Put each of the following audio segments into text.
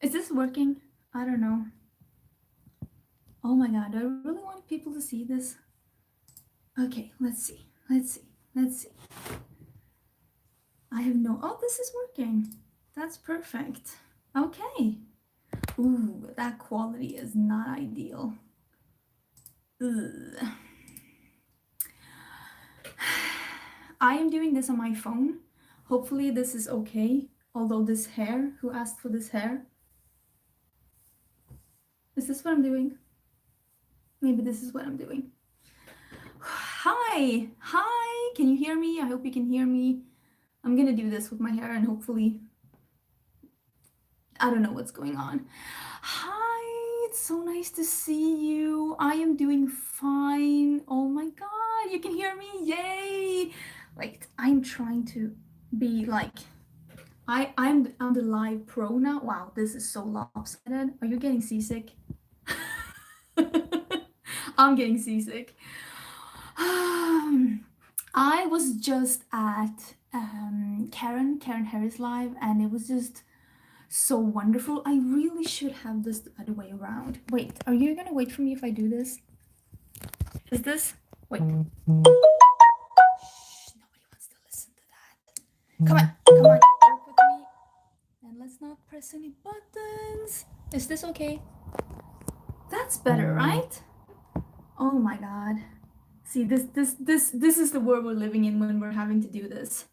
Is this working? I don't know. Oh my god, do I really want people to see this? Okay, let's see. I have no... Oh, this is working. That's perfect. Okay. Ooh, that quality is not ideal. Ugh. I am doing this on my phone. Hopefully this is okay. Although this hair, who asked for this hair? Is this what I'm doing? Maybe this is what I'm doing. Hi! Hi! Can you hear me? I hope you can hear me. I'm gonna do this with my hair and hopefully... I don't know what's going on. Hi! It's so nice to see you. I am doing fine. Oh my god, you can hear me? Yay! Like, I'm trying to be like... I'm the live pro now. Wow, this is so lopsided. Are you getting seasick? I'm getting seasick. I was just at Karen Harris live and it was just so wonderful. I really should have this the other way around. Wait, are you gonna wait for me if I do this? Is this... Wait. Shh, nobody wants to listen to that. Come on, work with me. And let's not press any buttons. Is this okay? That's better, right? Oh my god. See, this is the world we're living in when we're having to do this.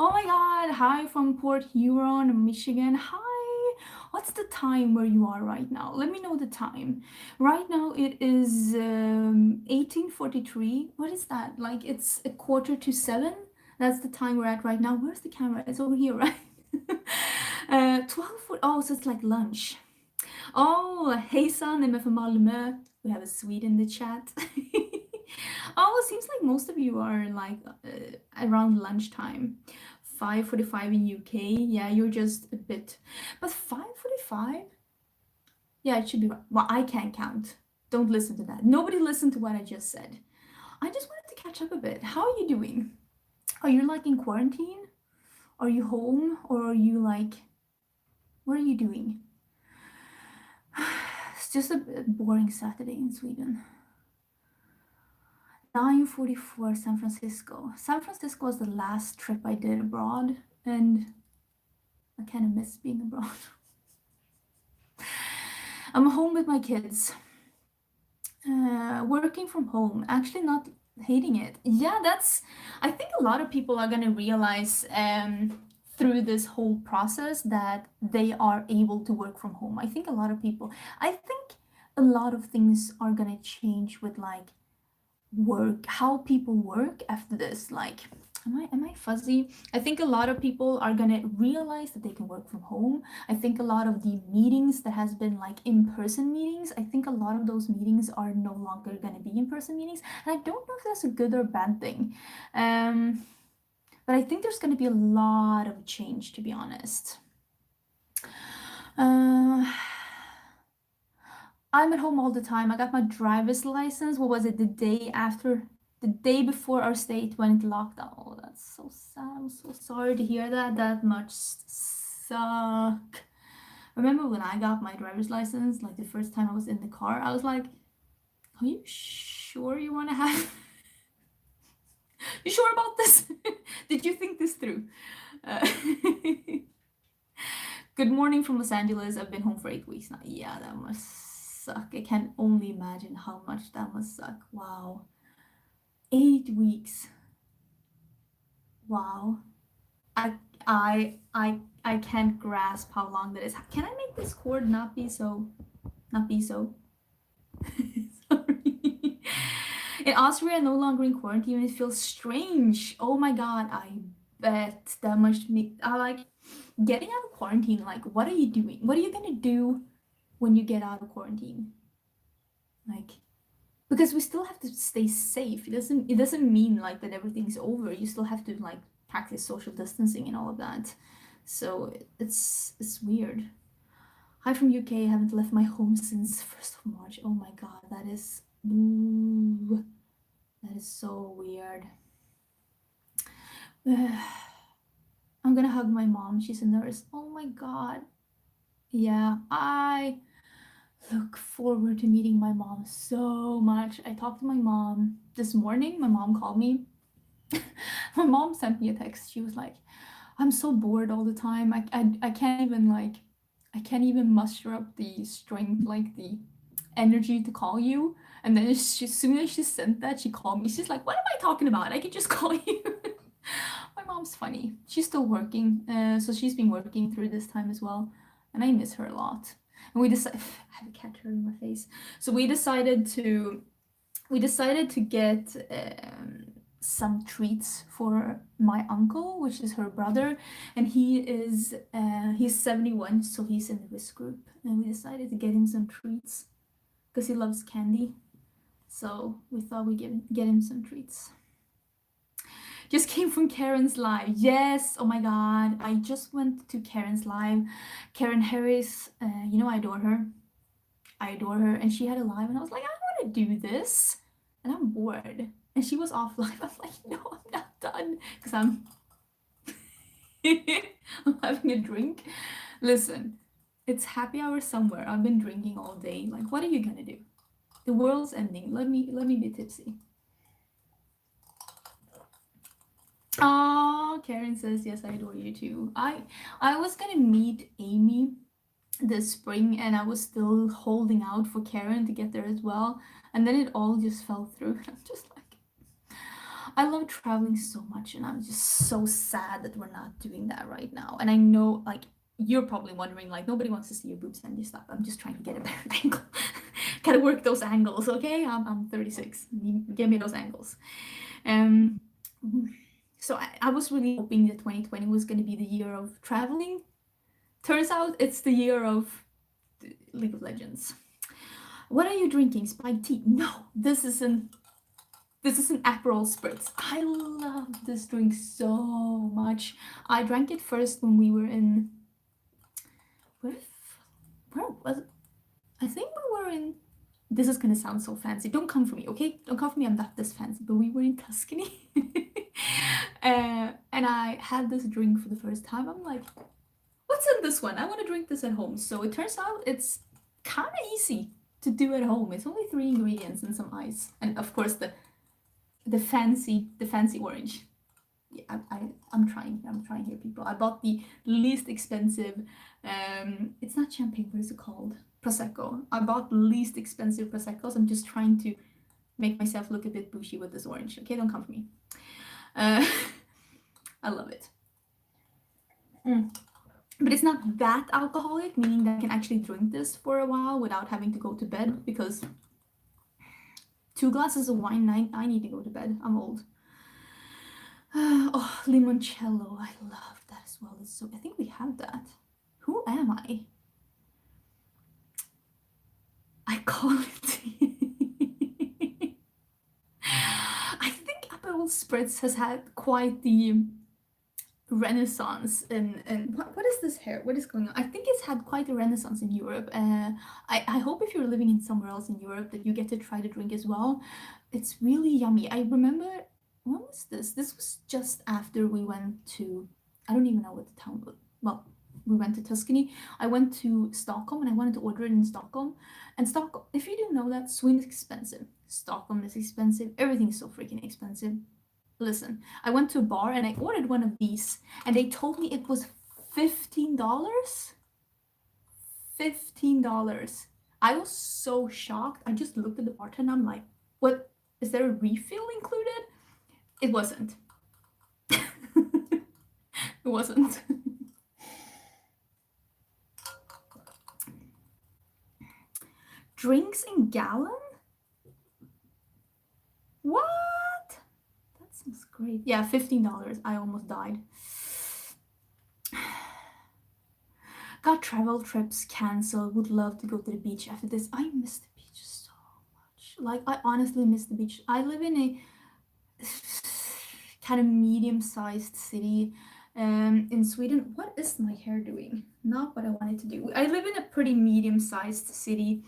Oh my god, hi from Port Huron, Michigan. Hi, what's the time where you are right now? Let me know the time. Right now it is 18:43. What is that? Like it's 6:45. That's the time we're at right now. Where's the camera? It's over here, right? 12. Oh, so it's like lunch. Oh, hejsan, I'm from Malmö. We have a Swede in the chat. Oh, it seems like most of you are like around lunchtime. 5:45 in UK. Yeah, you're just a bit. But 5:45? Yeah, it should be right. Well, I can't count. Don't listen to that. Nobody listened to what I just said. I just wanted to catch up a bit. How are you doing? Are you like in quarantine? Are you home? Or are you like... What are you doing? It's just a boring Saturday in Sweden. 9:44 San Francisco. San Francisco was the last trip I did abroad, and I kind of miss being abroad. I'm home with my kids. Working from home. Actually not hating it. Yeah, that's... I think a lot of people are gonna realize through this whole process that they are able to work from home. I think a lot of people... I think a lot of things are gonna change with like work, how people work after this. Like, am I fuzzy? I think a lot of people are gonna realize that they can work from home. I think a lot of the meetings that has been like in-person meetings, I think a lot of those meetings are no longer gonna be in-person meetings, and I don't know if that's a good or bad thing. But I think there's gonna be a lot of change, to be honest. I'm at home all the time. I got my driver's license. What was it? The day before our state went lockdown. Oh, that's so sad. I'm so sorry to hear that. That must suck. Remember when I got my driver's license, like the first time I was in the car, I was like, are you sure you want to have... You sure about this? Did you think this through? Good morning from Los Angeles. I've been home for 8 weeks now. Yeah, that must suck. I can only imagine how much that must suck. Wow. 8 weeks. Wow. I can't grasp how long that is. Can I make this cord not be so? Sorry. In Austria, no longer in quarantine, it feels strange. Oh my god, I bet that must make... I like getting out of quarantine. Like, what are you doing? What are you gonna do when you get out of quarantine? Like, because we still have to stay safe. It doesn't mean like that everything's over. You still have to like practice social distancing and all of that. So it's weird. Hi from UK. I haven't left my home since 1st of March. Oh my god, that is... Ooh, that is so weird. I'm gonna hug my mom. She's a nurse. Oh my god. Yeah, I look forward to meeting my mom so much. I talked to my mom this morning. My mom called me. My mom sent me a text. She was like, I'm so bored all the time. I can't even I can't even muster up the strength, like the energy to call you. And then she, as soon as she sent that, she called me. She's like, what am I talking about? I could just call you. My mom's funny. She's still working. So she's been working through this time as well. And I miss her a lot. And we decided, I have a cat hair in my face. So we decided to get some treats for my uncle, which is her brother, and he's 71, so he's in the risk group, and we decided to get him some treats because he loves candy. So we thought we'd get him some treats. Just came from Karen's live. Yes, oh my god, I just went to Karen's live. Karen Harris, I adore her. And she had a live, and I was like, I want to do this, and I'm bored. And she was off live. I'm like, no, I'm not done because I'm I'm having a drink. Listen, it's happy hour somewhere. I've been drinking all day. Like, what are you gonna do? The world's ending. Let me be tipsy. Oh, Karen says yes, I adore you too. I was gonna meet Amy this spring, and I was still holding out for Karen to get there as well, and then it all just fell through. I'm just like, I love traveling so much, and I'm just so sad that we're not doing that right now. And I know, like, you're probably wondering, like, nobody wants to see your boobs and your stuff. I'm just trying to get a better angle. Gotta work those angles, okay? I'm 36. Give me those angles. Um, so I was really hoping that 2020 was going to be the year of traveling. Turns out it's the year of League of Legends. What are you drinking? Spiked tea? No, this is an Aperol Spritz. I love this drink so much. I drank it first when we were in where was it? I think we were in. This is gonna sound so fancy. Don't come for me, okay? Don't come for me. I'm not this fancy. But we were in Tuscany, and I had this drink for the first time. I'm like, what's in this one? I want to drink this at home. So it turns out it's kind of easy to do at home. It's only 3 ingredients and some ice, and of course the fancy orange. Yeah, I'm trying here, people. I bought the least expensive. It's not champagne. What is it called? Prosecco. I bought the least expensive proseccos. I'm just trying to make myself look a bit bougie with this orange. Okay, don't come for me. I love it. But it's not that alcoholic, meaning that I can actually drink this for a while without having to go to bed, because 2 glasses of wine, I need to go to bed. I'm old. Oh, limoncello. I love that as well. So I think we have that. Who am I? I call it. I think Aperol Spritz has had quite the renaissance in what is this here? What is going on? I think it's had quite a renaissance in Europe. I hope if you're living in somewhere else in Europe that you get to try the drink as well. It's really yummy. I remember, when was this? This was just after we went to, I don't even know what the town was. Well, we went to Tuscany. I went to Stockholm and I wanted to order it in Stockholm. And Stockholm, if you didn't know that, Sweden is expensive. Stockholm is expensive. Everything's so freaking expensive. Listen, I went to a bar and I ordered one of these, and they told me it was $15. $15. I was so shocked. I just looked at the bartender. I'm like, what? Is there a refill included? It wasn't. It wasn't. Drinks in gallon? What? That sounds great. Yeah, $15. I almost died. Got travel trips canceled. Would love to go to the beach after this. I miss the beach so much. Like, I honestly miss the beach. I live in a kind of medium-sized city in Sweden. What is my hair doing? Not what I wanted to do. I live in a pretty medium-sized city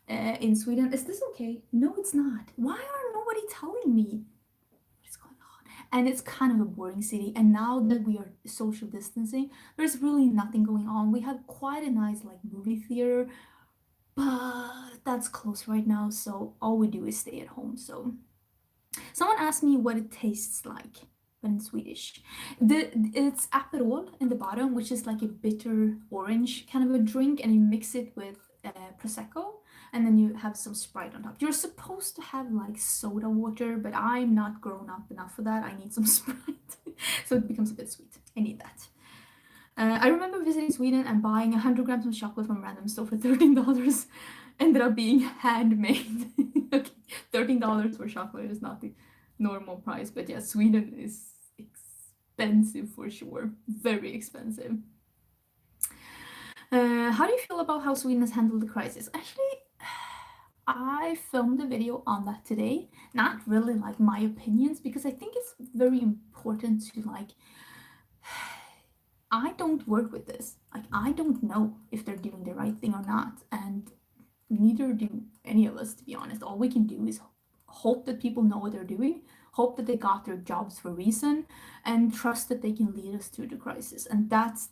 in Sweden. Is this okay? No, it's not. Why are nobody telling me? What is going on? and it's kind of a boring city. And now that we are social distancing, there's really nothing going on. We have quite a nice like movie theater, but that's closed right now, so all we do is stay at home. So someone asked me what it tastes like, but in Swedish. It's Aperol in the bottom, which is like a bitter orange kind of a drink, and you mix it with Prosecco, and then you have some Sprite on top. You're supposed to have like soda water, but I'm not grown up enough for that. I need some Sprite, so it becomes a bit sweet. I need that. I remember visiting Sweden and buying 100 grams of chocolate from a random store for $13. Ended up being handmade. Okay, $13 for chocolate is not the normal price, but yeah, Sweden is expensive for sure. Very expensive. How do you feel about how Sweden has handled the crisis? Actually, I filmed a video on that today. Not really like my opinions, because I think it's very important to like, I don't work with this. Like, I don't know if they're doing the right thing or not, and neither do any of us, to be honest. All we can do is hope that people know what they're doing, hope that they got their jobs for a reason, and trust that they can lead us through the crisis. And that's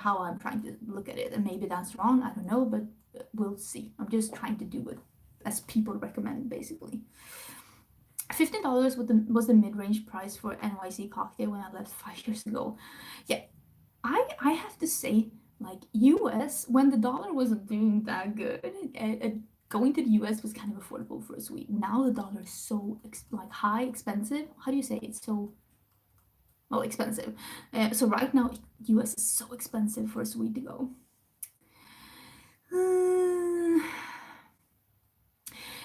how I'm trying to look at it. And maybe that's wrong, I don't know, but we'll see. I'm just trying to do it as people recommend, basically. $15 was the mid-range price for NYC cocktail when I left 5 years ago. Yeah, I have to say, like, US, when the dollar wasn't doing that good, going to the US was kind of affordable for a Swede. Now the dollar is so high, expensive. How do you say it? So, well, expensive. So right now, US is so expensive for a Swede to go.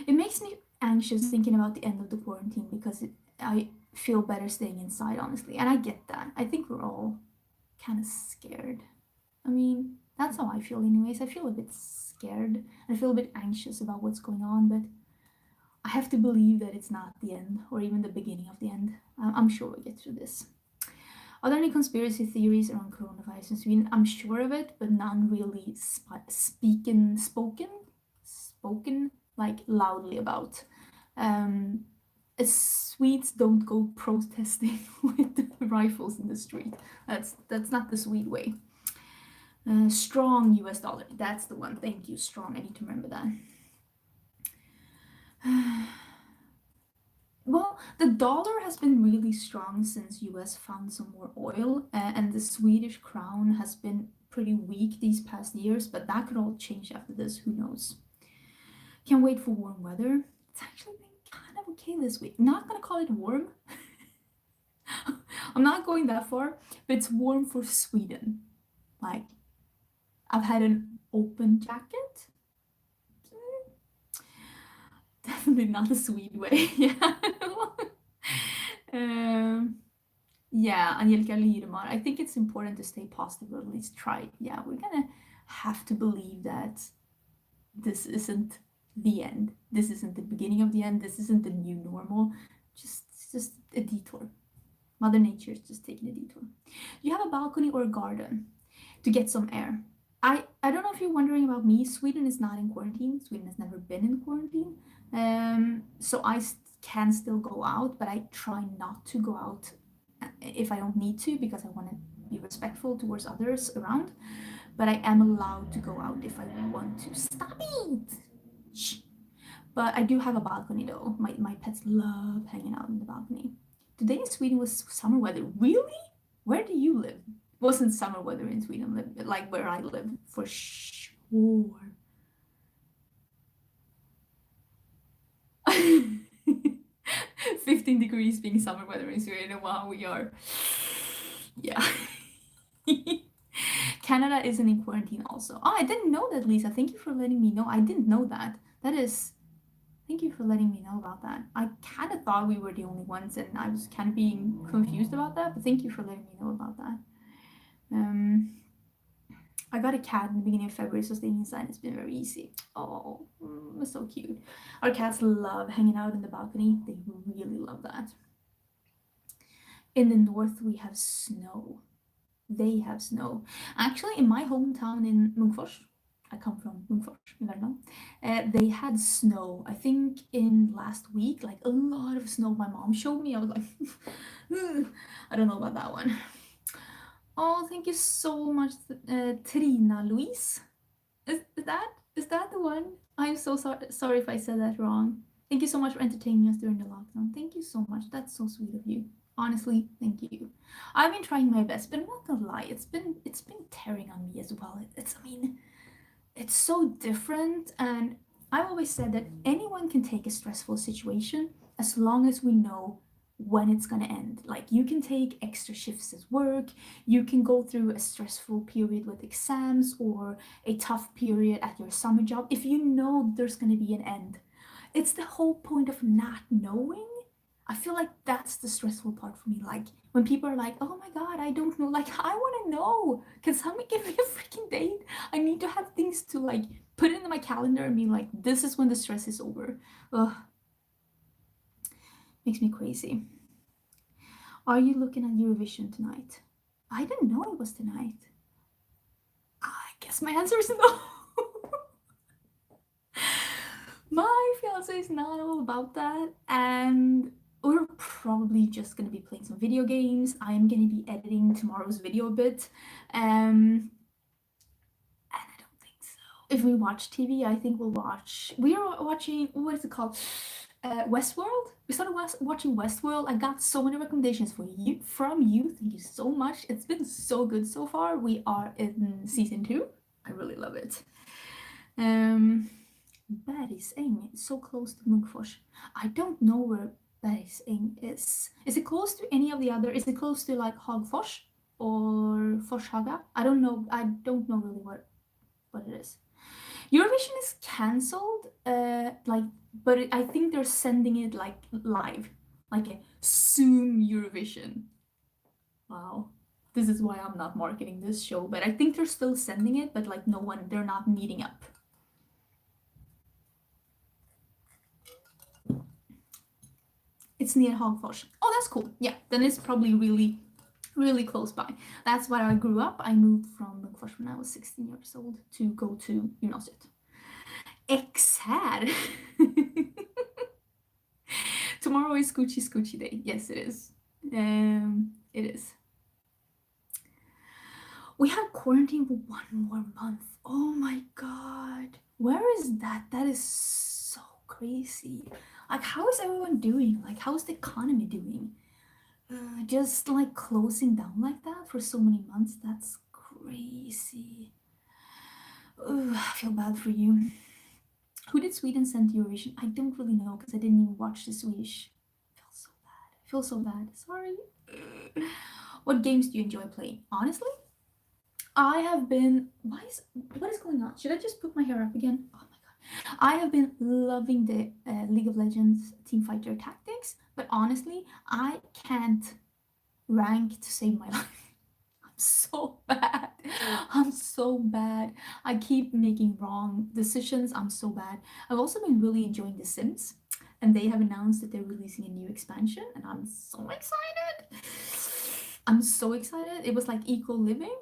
It makes me anxious thinking about the end of the quarantine, because I feel better staying inside, honestly. And I get that. I think we're all kind of scared. I mean, that's how I feel anyways. I feel a bit scared. I feel a bit anxious about what's going on, but I have to believe that it's not the end, or even the beginning of the end. I'm sure we'll get through this. Are there any conspiracy theories around coronavirus in Sweden? I'm sure of it, but none really spoken like loudly about. Swedes don't go protesting with rifles in the street. That's not the Swede way. Strong US dollar. That's the one. Thank you, strong. I need to remember that. Well, the dollar has been really strong since US found some more oil, and the Swedish crown has been pretty weak these past years, but that could all change after this. Who knows? Can't wait for warm weather. It's actually been kind of okay this week. Not gonna call it warm. I'm not going that far, but it's warm for Sweden. Like, I've had an open jacket. Definitely not the Swede way. Yeah. Yeah, Angelica. I think it's important to stay positive, or at least try. Yeah, we're gonna have to believe that this isn't the end. This isn't the beginning of the end. This isn't the new normal. Just a detour. Mother Nature is just taking a detour. You have a balcony or a garden to get some air. I don't know if you're wondering about me. Sweden is not in quarantine. Sweden has never been in quarantine. So I can still go out, but I try not to go out if I don't need to, because I want to be respectful towards others around. But I am allowed to go out if I want to. Stop it! Shh. But I do have a balcony though. My pets love hanging out in the balcony. Today in Sweden was summer weather. Really? Where do you live? Wasn't summer weather in Sweden, like where I live, for sure. 15 degrees being summer weather in Sweden. Wow, we are. Yeah. Canada isn't in quarantine also. Oh, I didn't know that, Lisa. Thank you for letting me know. I didn't know that. Thank you for letting me know about that. I kind of thought we were the only ones, and I was kind of being confused about that, but thank you for letting me know about that. I got a cat in the beginning of February, so staying inside has been very easy. Oh, it's so cute. Our cats love hanging out in the balcony. They really love that. In the north, we have snow. They have snow. Actually, in my hometown in Munkfors, I come from Nyqvist in Värmland. They had snow, I think in last week, like a lot of snow. My mom showed me. I was like, I don't know about that one. Oh, thank you so much, Trina Louise. Is that the one? I'm so sorry if I said that wrong. Thank you so much for entertaining us during the lockdown. Thank you so much. That's so sweet of you. Honestly, thank you. I've been trying my best, but I'm not gonna lie, it's been tearing on me as well. I mean, it's so different, and I've always said that anyone can take a stressful situation as long as we know when it's gonna end. Like, you can take extra shifts at work, you can go through a stressful period with exams or a tough period at your summer job if you know there's gonna be an end. It's the whole point of not knowing. I feel like that's the stressful part for me. Like, when people are like, oh my god, I don't know, like, I want to know. Can someone give me a freaking date? I need to have things to like put in my calendar and be like, this is when the stress is over. Ugh. Makes me crazy. Are you looking at Eurovision tonight? I didn't know it was tonight. I guess my answer is no. My fiance is not all about that, and we're probably just gonna be playing some video games. I am gonna be editing tomorrow's video a bit, and I don't think so. If we watch TV, I think we'll watch. We are watching. What is it called? Westworld. We started watching Westworld. I got so many recommendations from you. Thank you so much. It's been so good so far. We are in season 2. I really love it. Bergsäng, so close to Munkfors. I don't know where Bergsäng is. Is it close to any of the other? Is it close to like Hagfors or Forshaga? I don't know. I don't know really what it is. Eurovision is cancelled. But I think they're sending it like live, like a Zoom Eurovision. Wow. This is why I'm not marketing this show, but I think they're still sending it, but like they're not meeting up. It's near Hagfors. Oh, that's cool. Yeah, then it's probably really, really close by. That's where I grew up. I moved from Munkfors when I was 16 years old to go to gymnasiet. Exär! Tomorrow is Scoochie Day. Yes, it is. It is. We have quarantine for 1 more month. Oh my god. Where is that? That is so crazy. Like, how is everyone doing? Like, how is the economy doing? Just like closing down like that for so many months, that's crazy. I feel bad for you. Who did Sweden send to Eurovision? I don't really know because I didn't even watch the Swedish. I feel so bad. Sorry. What games do you enjoy playing? Honestly, I have been. What is going on? Should I just put my hair up again? Oh my god. I have been loving the League of Legends Teamfighter Tactics, but honestly, I can't rank to save my life. I'm so bad. I'm so bad. I keep making wrong decisions. I'm so bad. I've also been really enjoying The Sims, and they have announced that they're releasing a new expansion, and I'm so excited. I'm so excited. It was like Eco Living.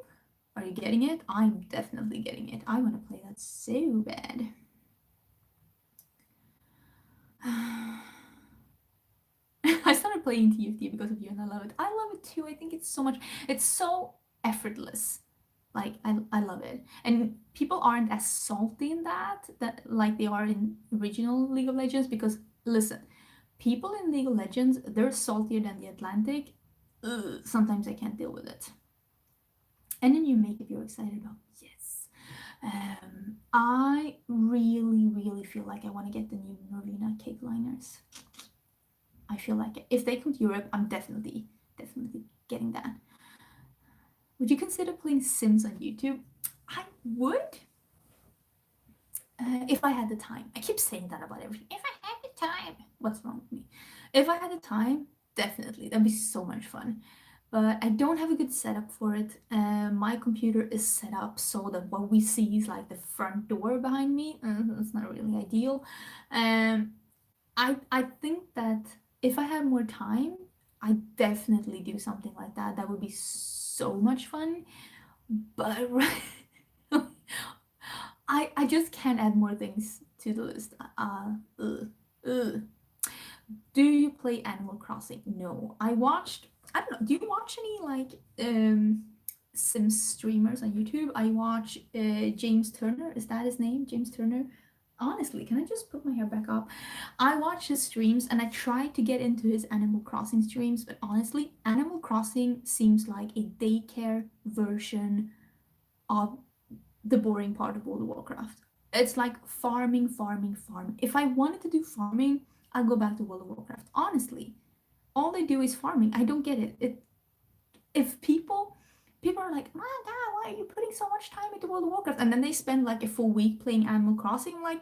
Are you getting it? I'm definitely getting it. I want to play that so bad. I started playing TFT because of you, and I love it. I love it too. I think it's so much. It's so effortless. Like, I love it. And people aren't as salty in that like they are in original League of Legends, because listen, people in League of Legends, they're saltier than the Atlantic. Ugh, sometimes I can't deal with it. And then you make it you're excited about. Yes. I really feel like I want to get the new Norvina cake liners. I feel like if they come to Europe, I'm definitely getting that. Would you consider playing Sims on YouTube? I would. If I had the time. I keep saying that about everything. If I had the time. What's wrong with me? If I had the time, definitely. That'd be so much fun. But I don't have a good setup for it. My computer is set up so that what we see is like the front door behind me. It's not really ideal. I think that if I had more time, I definitely do something like that. That would be so much fun. But I just can't add more things to the list. Ugh. Do you play Animal Crossing? No. I don't know. Do you watch any like Sims streamers on YouTube? I watch James Turner. Is that his name? James Turner? Honestly, can I just put my hair back up? I watch his streams and I try to get into his Animal Crossing streams, but honestly, Animal Crossing seems like a daycare version of the boring part of World of Warcraft. It's like farming, farming, farming. If I wanted to do farming, I'd go back to World of Warcraft. Honestly, all they do is farming. I don't get it. If people are like, my God, why are you putting so much time into World of Warcraft? And then they spend like a full week playing Animal Crossing. I'm like,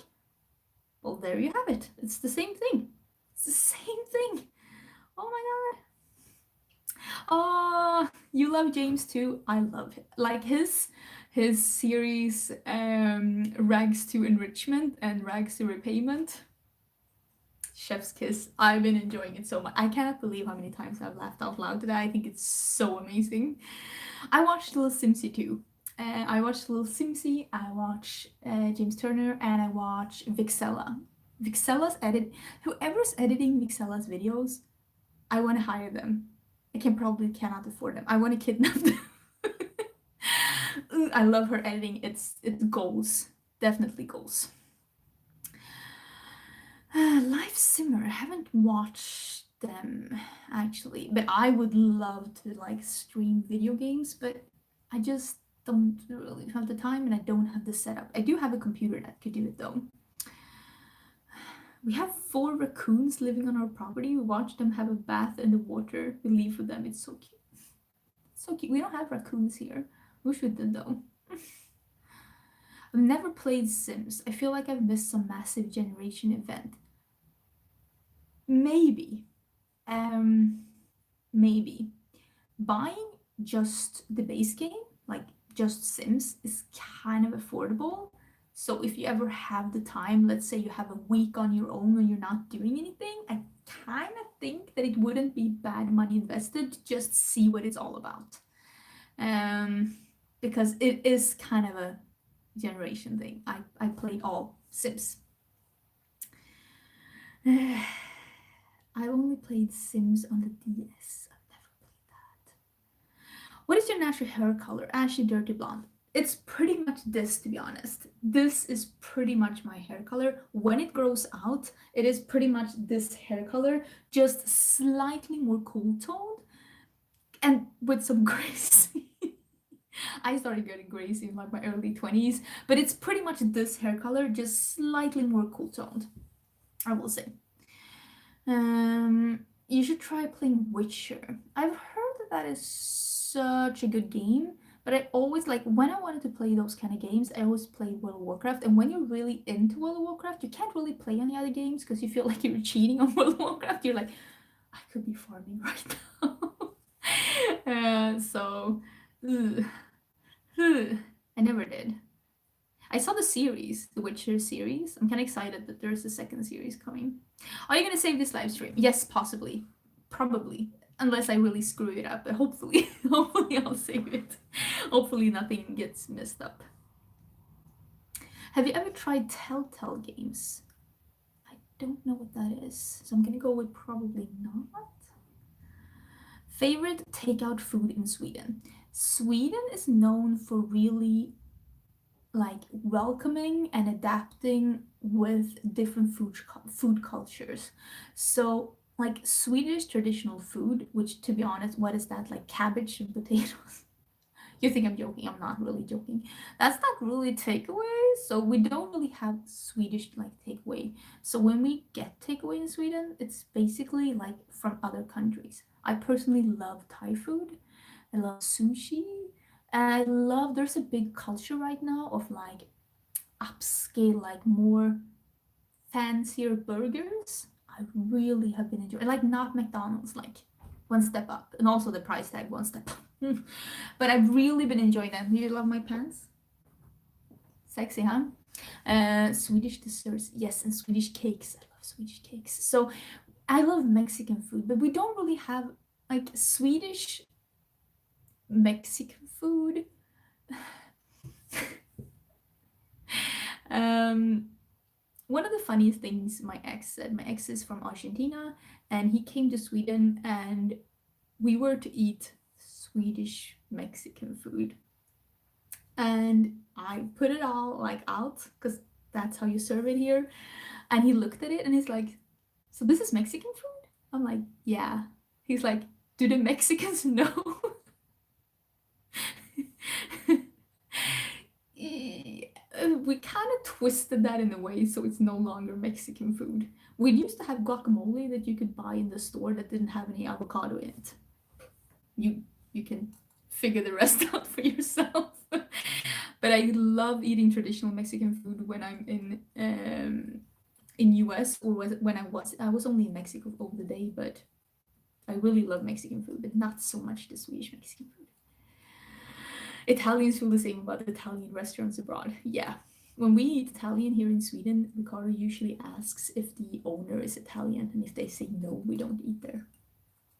well, there you have it. It's the same thing. It's the same thing. Oh my God. Oh, you love James too. I love it. Like his series Rags to Enrichment and Rags to Repayment. Chef's kiss. I've been enjoying it so much. I cannot believe how many times I've laughed out loud today. I think it's so amazing. I watched Little Simsy too. I watched Little Simsy, I watch James Turner, and I watch Vixella. Vixella's edit. Whoever's editing Vixella's videos, I want to hire them. I cannot afford them. I want to kidnap them. I love her editing. It's goals. Definitely goals. Live Simmer. I haven't watched them actually, but I would love to like stream video games, but I just don't really have the time and I don't have the setup. I do have a computer that could do it though. We have 4 raccoons living on our property. We watch them have a bath in the water. We leave for them. It's so cute. So cute. We don't have raccoons here. Wish we did though. I've never played Sims. I feel like I've missed some massive generation event. Maybe. Maybe. Buying just the base game, like just Sims, is kind of affordable. So if you ever have the time, let's say you have a week on your own when you're not doing anything, I kind of think that it wouldn't be bad money invested to just see what it's all about. Because it is kind of a generation thing. I played all Sims. I've only played Sims on the DS. I've never played that. What is your natural hair color? Ashy, dirty blonde. It's pretty much this, to be honest. This is pretty much my hair color. When it grows out, it is pretty much this hair color, just slightly more cool toned and with some grays. I started getting grays in like my early 20s, but it's pretty much this hair color, just slightly more cool toned, I will say. You should try playing Witcher. I've heard that that is such a good game, but I always like when I wanted to play those kind of games, I always played World of Warcraft. And when you're really into World of Warcraft, you can't really play any other games because you feel like you're cheating on World of Warcraft. You're like, I could be farming right now. So, ugh. I never did. I saw the series, the Witcher series. I'm kind of excited that there's a second series coming. Are you gonna save this live stream? Yes, possibly. Probably. Unless I really screw it up. But hopefully, hopefully I'll save it. Hopefully nothing gets messed up. Have you ever tried Telltale games? I don't know what that is. So I'm gonna go with probably not. Favorite takeout food in Sweden? Sweden is known for really like welcoming and adapting with different food cultures. So like Swedish traditional food, which to be honest, what is that? Like cabbage and potatoes. You think I'm joking? I'm not really joking. That's not really takeaway. So we don't really have Swedish like takeaway. So when we get takeaway in Sweden, it's basically like from other countries. I personally love Thai food. I love sushi. And I love there's a big culture right now of like upscale, like more fancier burgers. I really have been enjoying like not McDonald's, like one step up. And also the price tag one step up. But I've really been enjoying them. You love my pants? Sexy, huh? Swedish desserts, yes, and Swedish cakes. I love Swedish cakes. So I love Mexican food, but we don't really have like Swedish Mexican food. Um, one of the funniest things my ex said, my ex is from Argentina, and he came to Sweden, and we were to eat Swedish Mexican food. And I put it all like out, because that's how you serve it here. And he looked at it and he's like, "So this is Mexican food?" I'm like, "Yeah." He's like, "Do the Mexicans know?" We kind of twisted that in a way so it's no longer Mexican food. We used to have guacamole that you could buy in the store that didn't have any avocado in it. You can figure the rest out for yourself. But I love eating traditional Mexican food when I'm in US, or when I was only in Mexico over the day, but I really love Mexican food, but not so much the Swedish Mexican food. Italians feel the same about Italian restaurants abroad. Yeah. When we eat Italian here in Sweden, Ricardo usually asks if the owner is Italian, and if they say no, we don't eat there.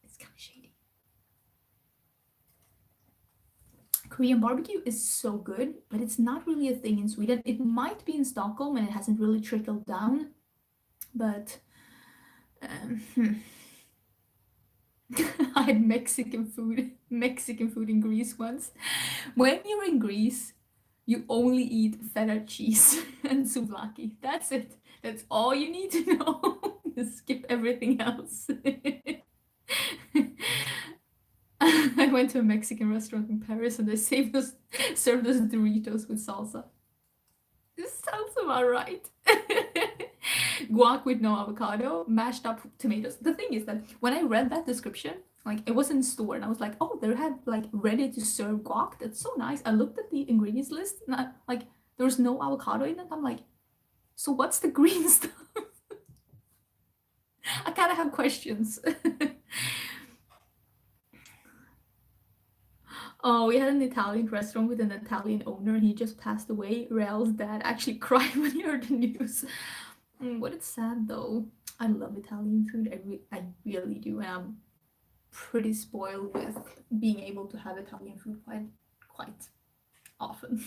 It's kind of shady. Korean barbecue is so good, but it's not really a thing in Sweden. It might be in Stockholm, and it hasn't really trickled down, but I had Mexican food in Greece once. When you're in Greece, you only eat feta cheese and souvlaki. That's it. That's all you need to know. Just skip everything else. I went to a Mexican restaurant in Paris, and they served us Doritos with salsa. This sounds about right. Guac with no avocado, mashed up tomatoes. The thing is that when I read that description, like it was in store, and I was like, oh, they had like ready to serve guac. That's so nice. I looked at the ingredients list, and like there was no avocado in it. I'm like, so what's the green stuff? I kind of have questions. Oh, we had an Italian restaurant with an Italian owner, and he just passed away. Real's dad actually cried when he heard the news. What it's sad though. I love Italian food. I really do, and I'm pretty spoiled with being able to have Italian food quite often.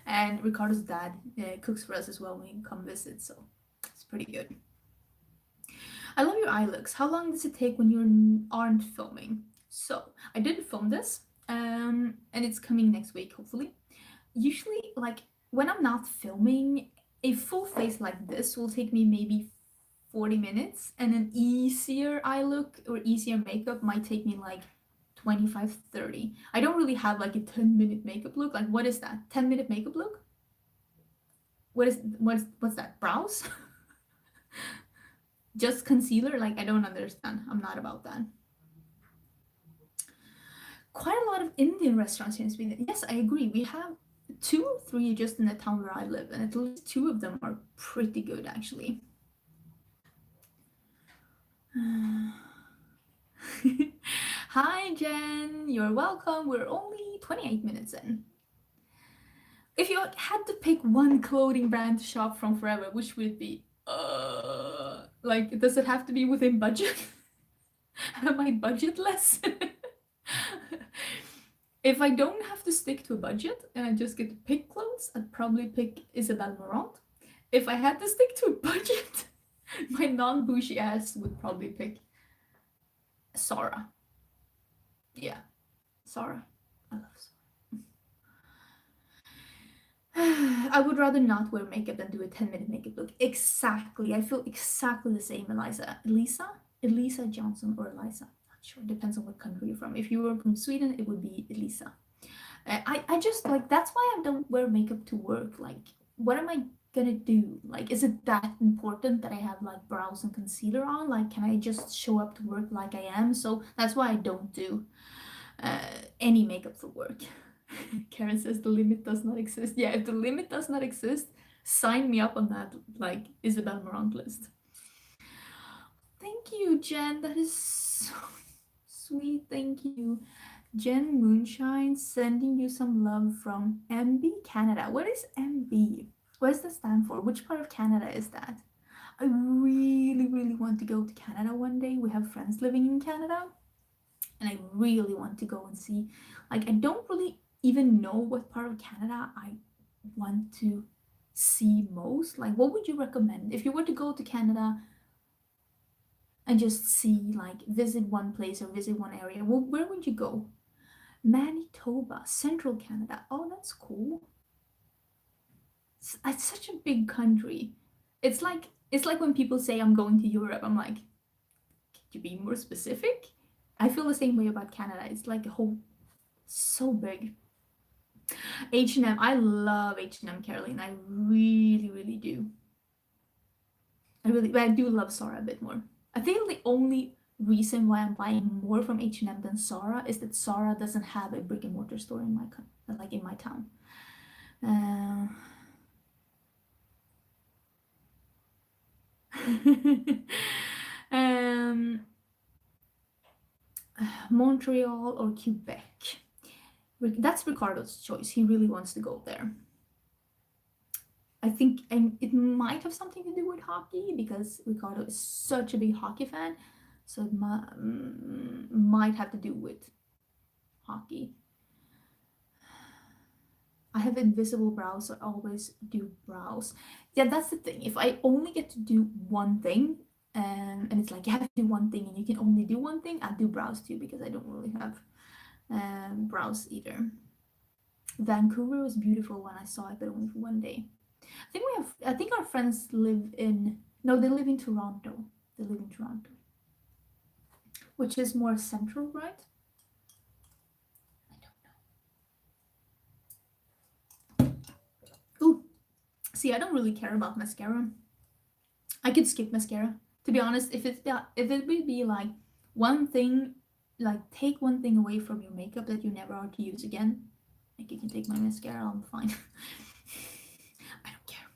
And Ricardo's dad cooks for us as well when we come visit, so it's pretty good. I love your eye looks. How long does it take when you aren't filming? So I did film this, and it's coming next week, hopefully. Usually, like when I'm not filming, a full face like this will take me maybe 40 minutes, and an easier eye look or easier makeup might take me like 25, 30. I don't really have like a 10-minute makeup look. Like, what is that? 10-minute makeup look? What's that? Brows? Just concealer? Like, I don't understand. I'm not about that. Quite a lot of Indian restaurants here in Sweden. Yes, I agree. We have 2 or 3 just in the town where I live, and at least 2 of them are pretty good, actually. Hi, Jen. You're welcome. We're only 28 minutes in. If you had to pick one clothing brand to shop from forever, which would it be? Like, does it have to be within budget? Am I budgetless? If I don't have to stick to a budget and I just get to pick clothes, I'd probably pick Isabelle Marant. If I had to stick to a budget, my non-bougie ass would probably pick Zara. Yeah, Zara. I love Zara. I would rather not wear makeup than do a 10-minute makeup look. Exactly. I feel exactly the same, Elisa Johnson, or Eliza. Not sure. Depends on what country you're from. If you were from Sweden, it would be Elisa. I just like, that's why I don't wear makeup to work. Like, what am I gonna do? Like, is it that important that I have like brows and concealer on? Like, can I just show up to work like I am? So that's why I don't do any makeup for work. Karen says the limit does not exist. Yeah, if the limit does not exist, sign me up on that like Isabelle Marant list. Thank you, Jen. That is so sweet. Thank you. Jen Moonshine sending you some love from MB Canada. What is MB? What does that stand for? Which part of Canada is that? I really, really want to go to Canada one day. We have friends living in Canada, and I really want to go and see. Like, I don't really even know what part of Canada I want to see most? Like, what would you recommend if you were to go to Canada and just see, like, visit one place or visit one area? Well, where would you go? Manitoba, Central Canada. Oh, that's cool. It's such a big country. It's like when people say I'm going to Europe. I'm like, could you be more specific? I feel the same way about Canada. It's like a whole so big. H&M. I love H&M, Caroline. I really, really do. But I do love Zara a bit more. I think the only reason why I'm buying more from H&M than Zara is that Zara doesn't have a brick and mortar store in my town. Uh, um, Montreal or Quebec. That's Ricardo's choice. He really wants to go there. I think it might have something to do with hockey because Ricardo is such a big hockey fan. So it might have to do with hockey. I have invisible brows, so I always do brows. Yeah, that's the thing. If I only get to do one thing, and it's like you have to do one thing and you can only do one thing, I'll do brows too because I don't really have brows either. Vancouver was beautiful when I saw it, but only for one day. I think our friends live in, no, they live in Toronto. They live in Toronto, which is more central, right? I don't know. Ooh, see, I don't really care about mascara. I could skip mascara. To be honest, if it would be like one thing, like take one thing away from your makeup that you never are to use again, like you can take my mascara, I'm fine. I don't care.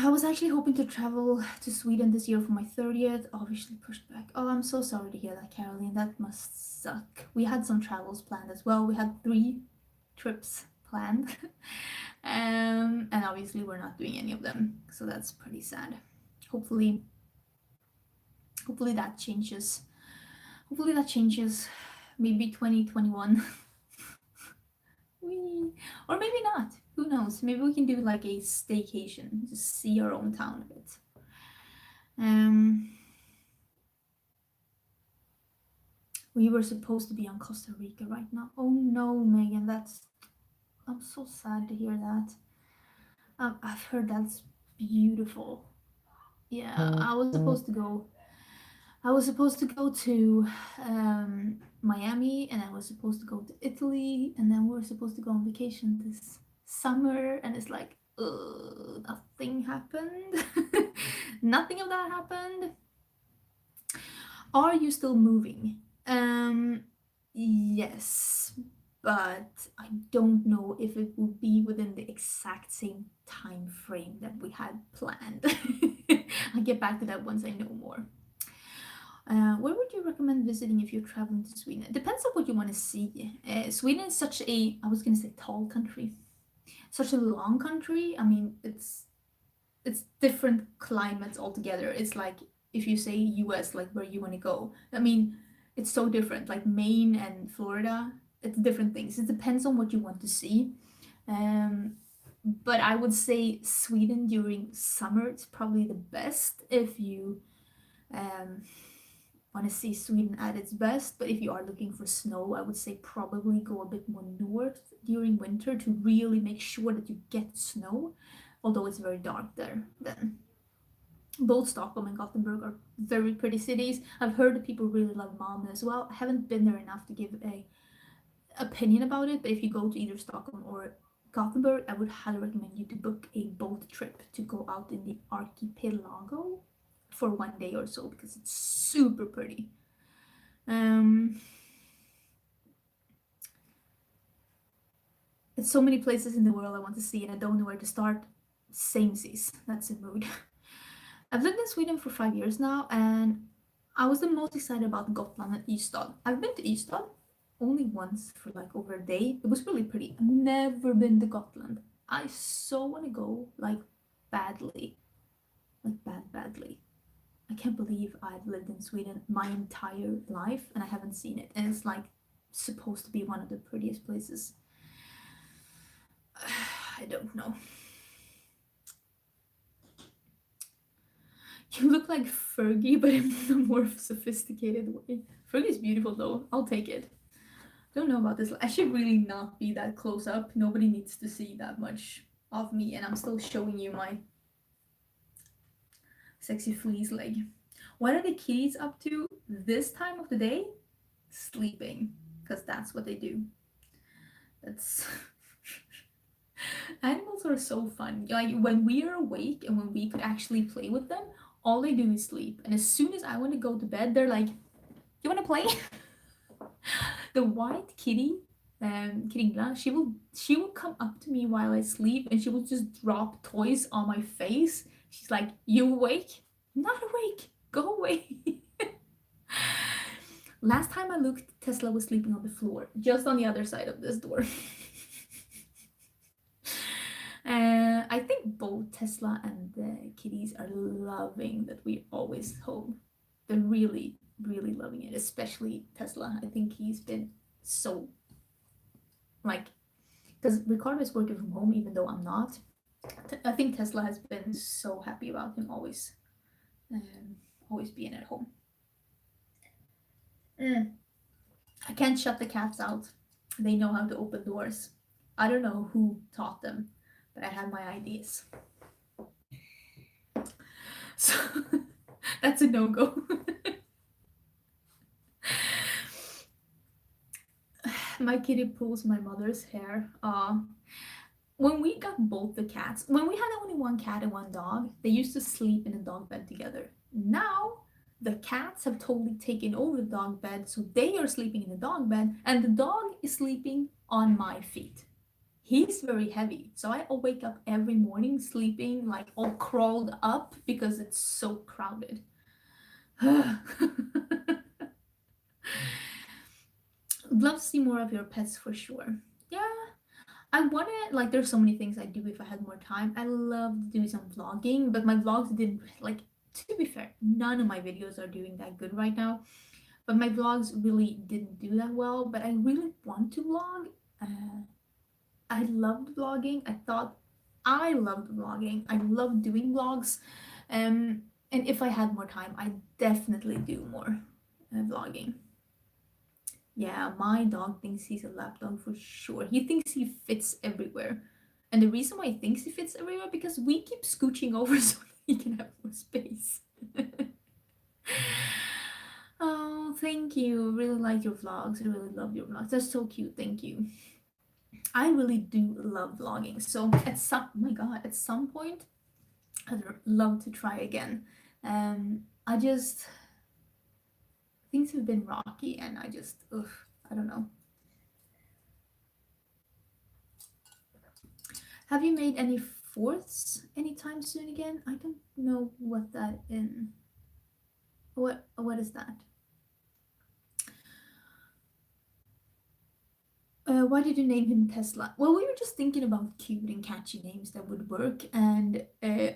I was actually hoping to travel to Sweden this year for my 30th, obviously pushed back. Oh, I'm so sorry to hear that, Caroline. That must suck. We had some travels planned as well. We had 3 trips planned. And obviously we're not doing any of them, so that's pretty sad. Hopefully that changes. Hopefully that changes. Maybe 2021. Or maybe not. Who knows? Maybe we can do like a staycation, just see our own town a bit. We were supposed to be on Costa Rica right now. Oh no, Megan, I'm so sad to hear that. I've heard that's beautiful. Yeah, I was supposed to go to Miami, and I was supposed to go to Italy, and then we were supposed to go on vacation this summer, and it's like, nothing happened. Nothing of that happened. Are you still moving? Yes, but I don't know if it will be within the exact same time frame that we had planned. I'll get back to that once I know more. Where would you recommend visiting if you're traveling to Sweden? It depends on what you want to see. Sweden is such a, I was gonna say tall country, such a long country. I mean, it's different climates altogether. It's like if you say US, like where you want to go. I mean, it's so different. Like Maine and Florida, it's different things. It depends on what you want to see. But I would say Sweden during summer, it's probably the best if you um, want to see Sweden at its best. But if you are looking for snow, I would say probably go a bit more north during winter to really make sure that you get snow, although it's very dark there then. Both Stockholm and Gothenburg are very pretty cities. I've heard that people really love Malmö as well. I haven't been there enough to give a opinion about it, but if you go to either Stockholm or Gothenburg, I would highly recommend you to book a boat trip to go out in the Archipelago for one day or so because it's super pretty. It's so many places in the world I want to see and I don't know where to start. Samesies, that's the mood. I've lived in Sweden for 5 years now, and I was the most excited about Gotland and Ystad. I've been to Ystad only once for like over a day. It was really pretty. I've never been to Gotland. I so want to go, like badly, like badly. I can't believe I've lived in Sweden my entire life and I haven't seen it. And it's like supposed to be one of the prettiest places. I don't know. You look like Fergie, but in a more sophisticated way. Fergie's beautiful though. I'll take it. Don't know about this. I should really not be that close up. Nobody needs to see that much of me, and I'm still showing you my sexy fleece leg. What are the kitties up to this time of the day? Sleeping, because that's what they do. That's animals are so fun. Like when we are awake and when we could actually play with them, all they do is sleep. And as soon as I want to go to bed, they're like, "You want to play?" The white kitty, Kringla, she will come up to me while I sleep and she will just drop toys on my face. She's like, "You awake?" "I'm not awake. Go away." Last time I looked, Tesla was sleeping on the floor, just on the other side of this door. I think both Tesla and the kitties are loving that we're always home. They're really, really loving it, especially Tesla. I think he's been so, like, because Ricardo is working from home even though I'm not. I think Tesla has been so happy about him always, always being at home. I can't shut the cats out. They know how to open doors. I don't know who taught them, but I have my ideas. So that's a no-go. My kitty pulls my mother's hair. When we got both the cats, when we had only one cat and one dog, they used to sleep in a dog bed together. Now the cats have totally taken over the dog bed, so they are sleeping in the dog bed, and the dog is sleeping on my feet. He's very heavy, so I wake up every morning sleeping like all crawled up because it's so crowded. Love to see more of your pets for sure. Yeah, I want to, like, there's so many things I'd do if I had more time. I love doing some vlogging, but my vlogs didn't, like, to be fair, none of my videos are doing that good right now. But my vlogs really didn't do that well, but I really want to vlog. I loved vlogging. I loved vlogging. I loved doing vlogs. And if I had more time, I'd definitely do more vlogging. Yeah, my dog thinks he's a lapdog for sure. He thinks he fits everywhere. And the reason why he thinks he fits everywhere because we keep scooching over so he can have more space. Oh, thank you. Really like your vlogs. I really love your vlogs. That's so cute. Thank you. I really do love vlogging. So oh my god, at some point, I'd love to try again. I just things have been rocky, and I don't know. Have you made any fourths anytime soon again? I don't know what that in. What is that? Why did you name him Tesla? Well, we were just thinking about cute and catchy names that would work, and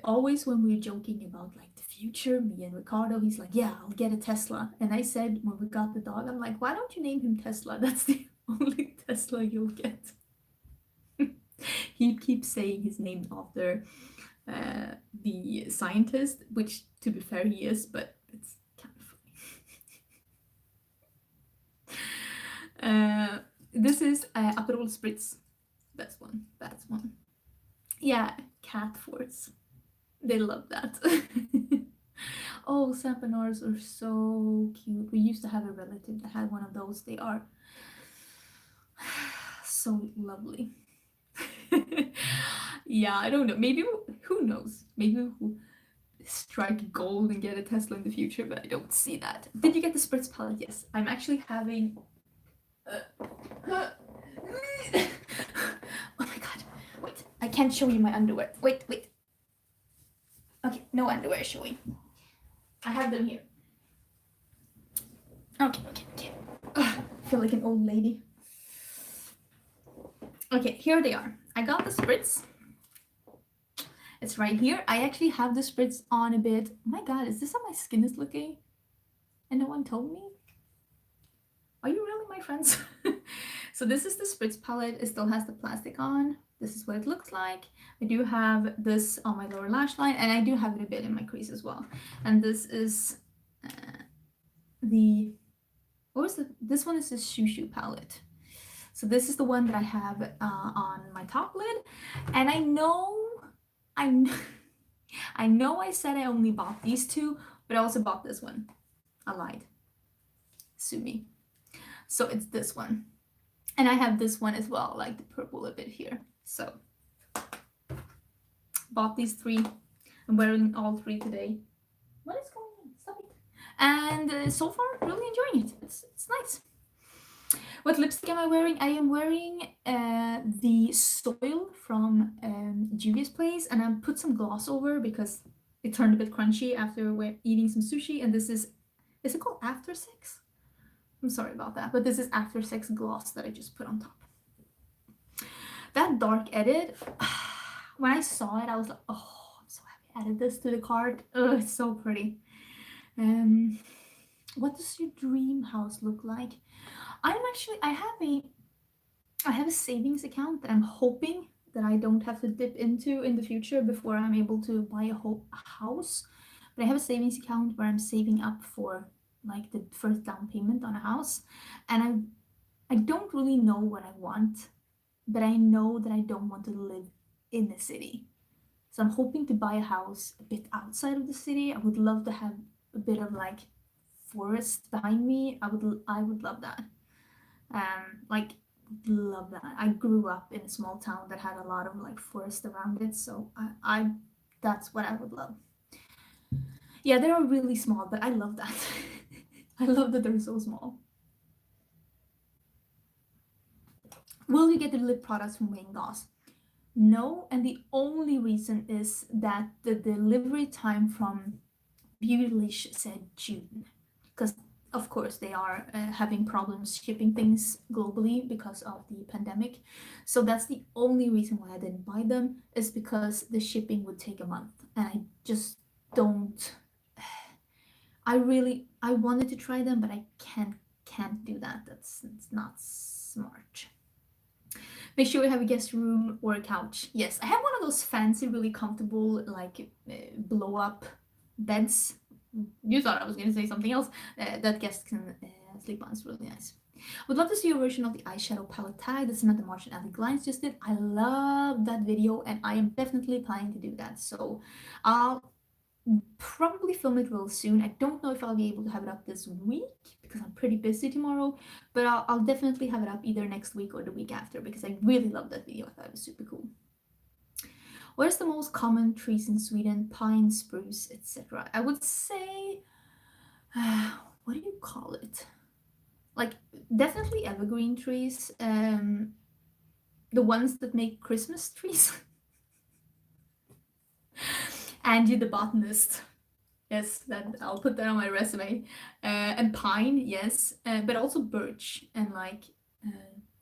always when we were joking about like the future, me and Ricardo, he's like, "Yeah, I'll get a Tesla." And I said when we got the dog, I'm like, "Why don't you name him Tesla? That's the only Tesla you'll get." He keeps saying his name after the scientist, which to be fair he is, but it's kind of funny. This is Aperol Spritz. That's one. That's one. Yeah, cat forts. They love that. Oh, Sampanars are so cute. We used to have a relative that had one of those. They are so lovely. Yeah, I don't know. Maybe, who knows? Maybe we'll strike gold and get a Tesla in the future, but I don't see that. Did you get the Spritz palette? Yes. I'm actually having. Oh my god. Wait, I can't show you my underwear. Wait. Okay, no underwear showing. I have them here. Okay. Ugh, I feel like an old lady. Okay, here they are. I got the Spritz. It's right here. I actually have the Spritz on a bit. Oh my god, is this how my skin is looking? And no one told me? Are you really my friends? So this is the Spritz palette. It still has the plastic on. This is what it looks like. I do have this on my lower lash line, and I do have it a bit in my crease as well. And this is the, what was the, this one is the Shoo palette. So this is the one that I have on my top lid. And I know, I know I said I only bought these two, but I also bought this one. I lied. Sue me. So it's this one. And I have this one as well, like the purple a bit here. So bought these three. I'm wearing all three today. What is going on? Stop it. And so far, really enjoying it. It's nice. What lipstick am I wearing? I am wearing the Soil from Juvia's Place, and I put some gloss over because it turned a bit crunchy after eating some sushi. And this is it called After Sex? I'm sorry about that, but this is After Sex gloss that I just put on top. That dark edit, when I saw it, I was like, oh, I'm so happy I added this to the cart. Oh, it's so pretty. What does your dream house look like? I have a savings account that I'm hoping that I don't have to dip into in the future before I'm able to buy a whole house. But I have a savings account where I'm saving up for like the first down payment on a house. And I don't really know what I want, but I know that I don't want to live in the city. So I'm hoping to buy a house a bit outside of the city. I would love to have a bit of like forest behind me. I would love that. Like love that. I grew up in a small town that had a lot of like forest around it, so I that's what I would love. Yeah, they are really small, but I love that. I love that they're so small. Will you get the lip products from Wayne Goss? No, and the only reason is that the delivery time from Beautylish said June, because of course they are having problems shipping things globally because of the pandemic. So that's the only reason why I didn't buy them, is because the shipping would take a month, and I just don't. I wanted to try them, but I can't do that. It's not smart. Make sure you have a guest room or a couch. Yes, I have one of those fancy, really comfortable, like blow up beds. You thought I was going to say something else. That guests can sleep on. It's really nice. Would love to see a version of the eyeshadow palette tag that Samantha March and Alec Glines just did. I love that video, and I am definitely planning to do that. So I'll probably film it real soon. I don't know if I'll be able to have it up this week because I'm pretty busy tomorrow, but I'll definitely have it up either next week or the week after because I really love that video. I thought it was super cool. What is the most common trees in Sweden? Pine, spruce, etc. I would say, what do you call it? Like definitely evergreen trees. The ones that make Christmas trees. Angie the botanist. Yes, that I'll put that on my resume. And pine, yes, but also birch and like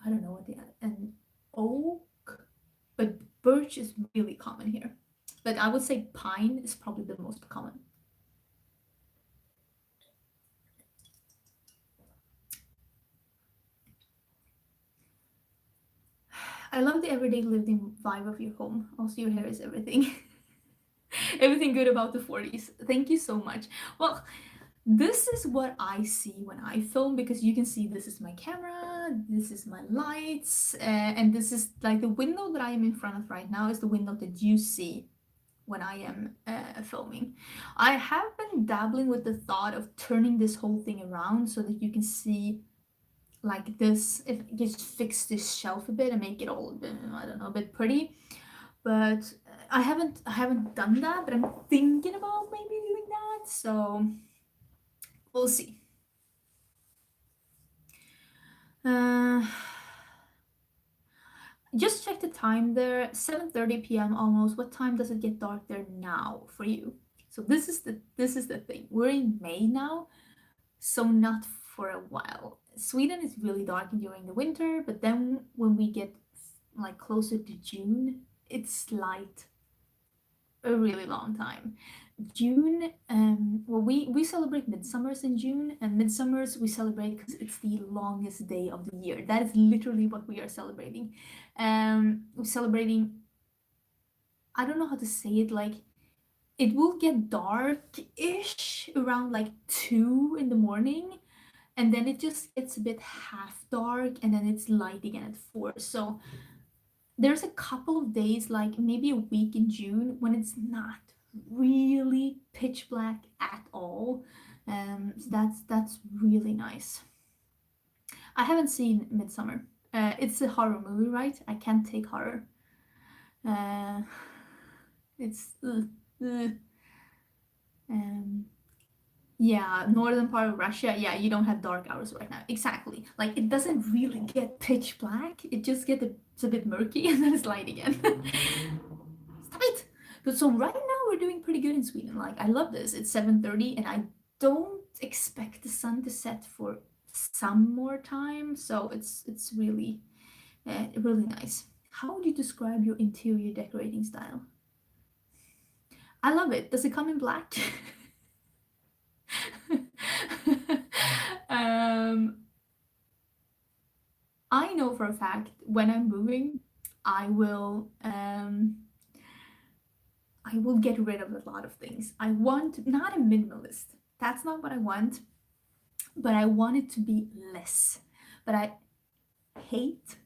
I don't know what the other, and oak, but birch is really common here. But I would say pine is probably the most common. I love the everyday living vibe of your home. Also, your hair is everything. Everything good about the 40s. Thank you so much. Well, this is what I see when I film, because you can see this is my camera, this is my lights, and this is like the window that I am in front of right now is the window that you see when I am filming. I have been dabbling with the thought of turning this whole thing around so that you can see like this, if just fix this shelf a bit and make it all, I don't know, a bit pretty. But I haven't done that, but I'm thinking about maybe doing that, so we'll see. Just check the time there, 7:30 p.m. almost. What time does it get dark there now for you? So this is the thing. We're in May now, so not for a while. Sweden is really dark during the winter, but then when we get like closer to June, it's light a really long time. June, Well, we celebrate Midsummers in June, and Midsummers we celebrate because it's the longest day of the year. That is literally what we are celebrating. We're celebrating. I don't know how to say it. Like it will get dark-ish around like 2 in the morning, and then it just gets a bit half dark, and then it's light again at 4. So there's a couple of days, like maybe a week in June, when it's not really pitch black at all. So that's really nice. I haven't seen Midsummer. It's a horror movie, right? I can't take horror. Uh, it's um, yeah, northern part of Russia. Yeah, you don't have dark hours right now. Exactly. Like it doesn't really get pitch black. It just gets it's a bit murky and then it's light again. Stop it. But so right now we're doing pretty good in Sweden. Like I love this. It's 7:30 and I don't expect the sun to set for some more time. So it's really really nice. How would you describe your interior decorating style? I love it. Does it come in black? um, I know for a fact when I'm moving, I will I will get rid of a lot of things. I want not a minimalist. That's not what I want, but I want it to be less. But I hate,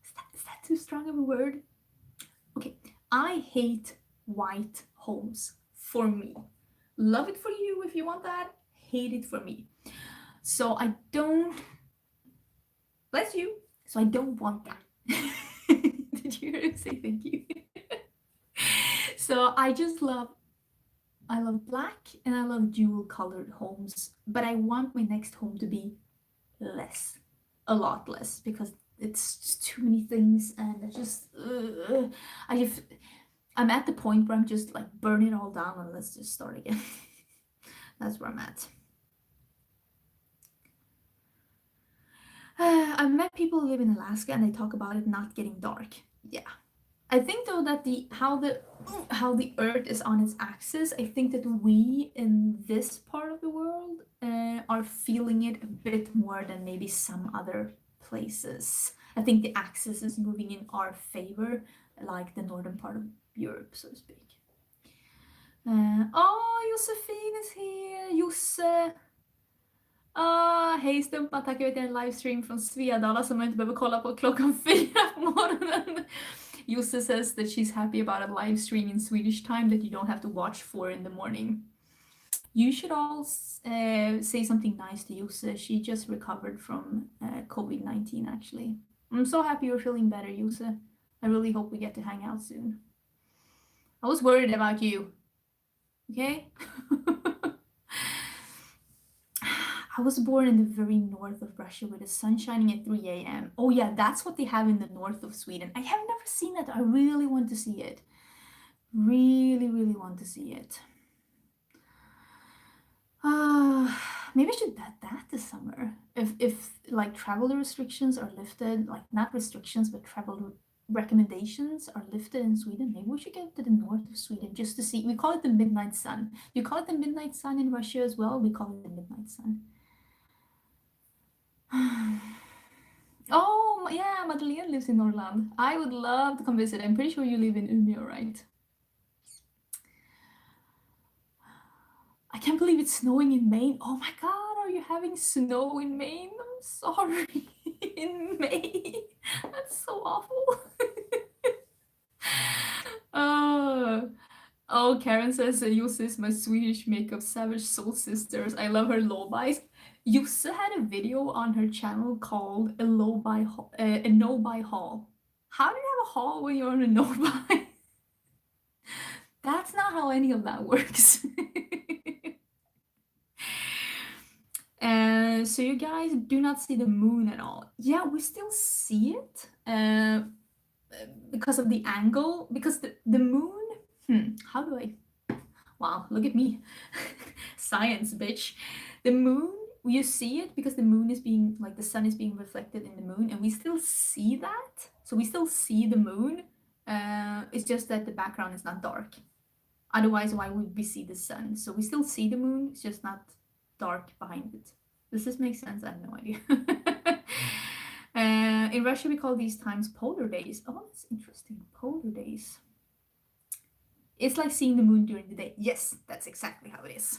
is that too strong of a word? Okay, I hate white homes for me. Love it for you if you want that, hate it for me. So I don't, bless you, so I don't want that. Did you hear me say thank you? So I love black and I love jewel colored homes, but I want my next home to be less, a lot less, because it's just too many things and I just, I'm at the point where I'm just like burn it all down and let's just start again. That's where I'm at. I've met people who live in Alaska and they talk about it not getting dark. Yeah. I think though that how the Earth is on its axis, I think that we in this part of the world are feeling it a bit more than maybe some other places. I think the axis is moving in our favor, like the northern part of Europe, so to speak. Josefin is here! Josse! Hej Stumpa, tack, jag vet en livestream från Svedala som man inte behöver kolla på klockan 4 på morgonen. Josse says that she's happy about a live stream in Swedish time that you don't have to watch 4 in the morning. You should all say something nice to Josse. She just recovered from COVID-19 actually. I'm so happy you're feeling better, Josse. I really hope we get to hang out soon. I was worried about you. Okay? I was born in the very north of Russia with the sun shining at 3 a.m. Oh yeah, that's what they have in the north of Sweden. I have never seen that. I really want to see it. Really, really want to see it. Maybe I should do that this summer. If like travel restrictions are lifted, like not restrictions, but travel recommendations are lifted in Sweden, maybe we should get to the north of Sweden just to see. We call it the midnight sun. You call it the midnight sun in Russia as well? We call it the midnight sun. Oh, yeah, Madeleine lives in Norrland. I would love to come visit. I'm pretty sure you live in Umeå, right? I can't believe it's snowing in Maine. Oh my god, are you having snow in Maine? I'm sorry. In May. That's so awful. Oh, Karen says Jussi is my Swedish makeup savage soul sisters. I love her low-buys. Jussi had a video on her channel called a low-buy a no-buy haul. How do you have a haul when you're on a no-buy? That's not how any of that works. So you guys do not see the moon at all. Yeah, we still see it because of the angle, because the moon, how do I, wow, look at me. Science, bitch. The moon, you see it because the moon is being, like the sun is being reflected in the moon and we still see that. So we still see the moon. It's just that the background is not dark. Otherwise, why would we see the sun? So we still see the moon, it's just not dark behind it. Does this make sense? I have no idea. In Russia, we call these times polar days. Oh, that's interesting. Polar days. It's like seeing the moon during the day. Yes, that's exactly how it is.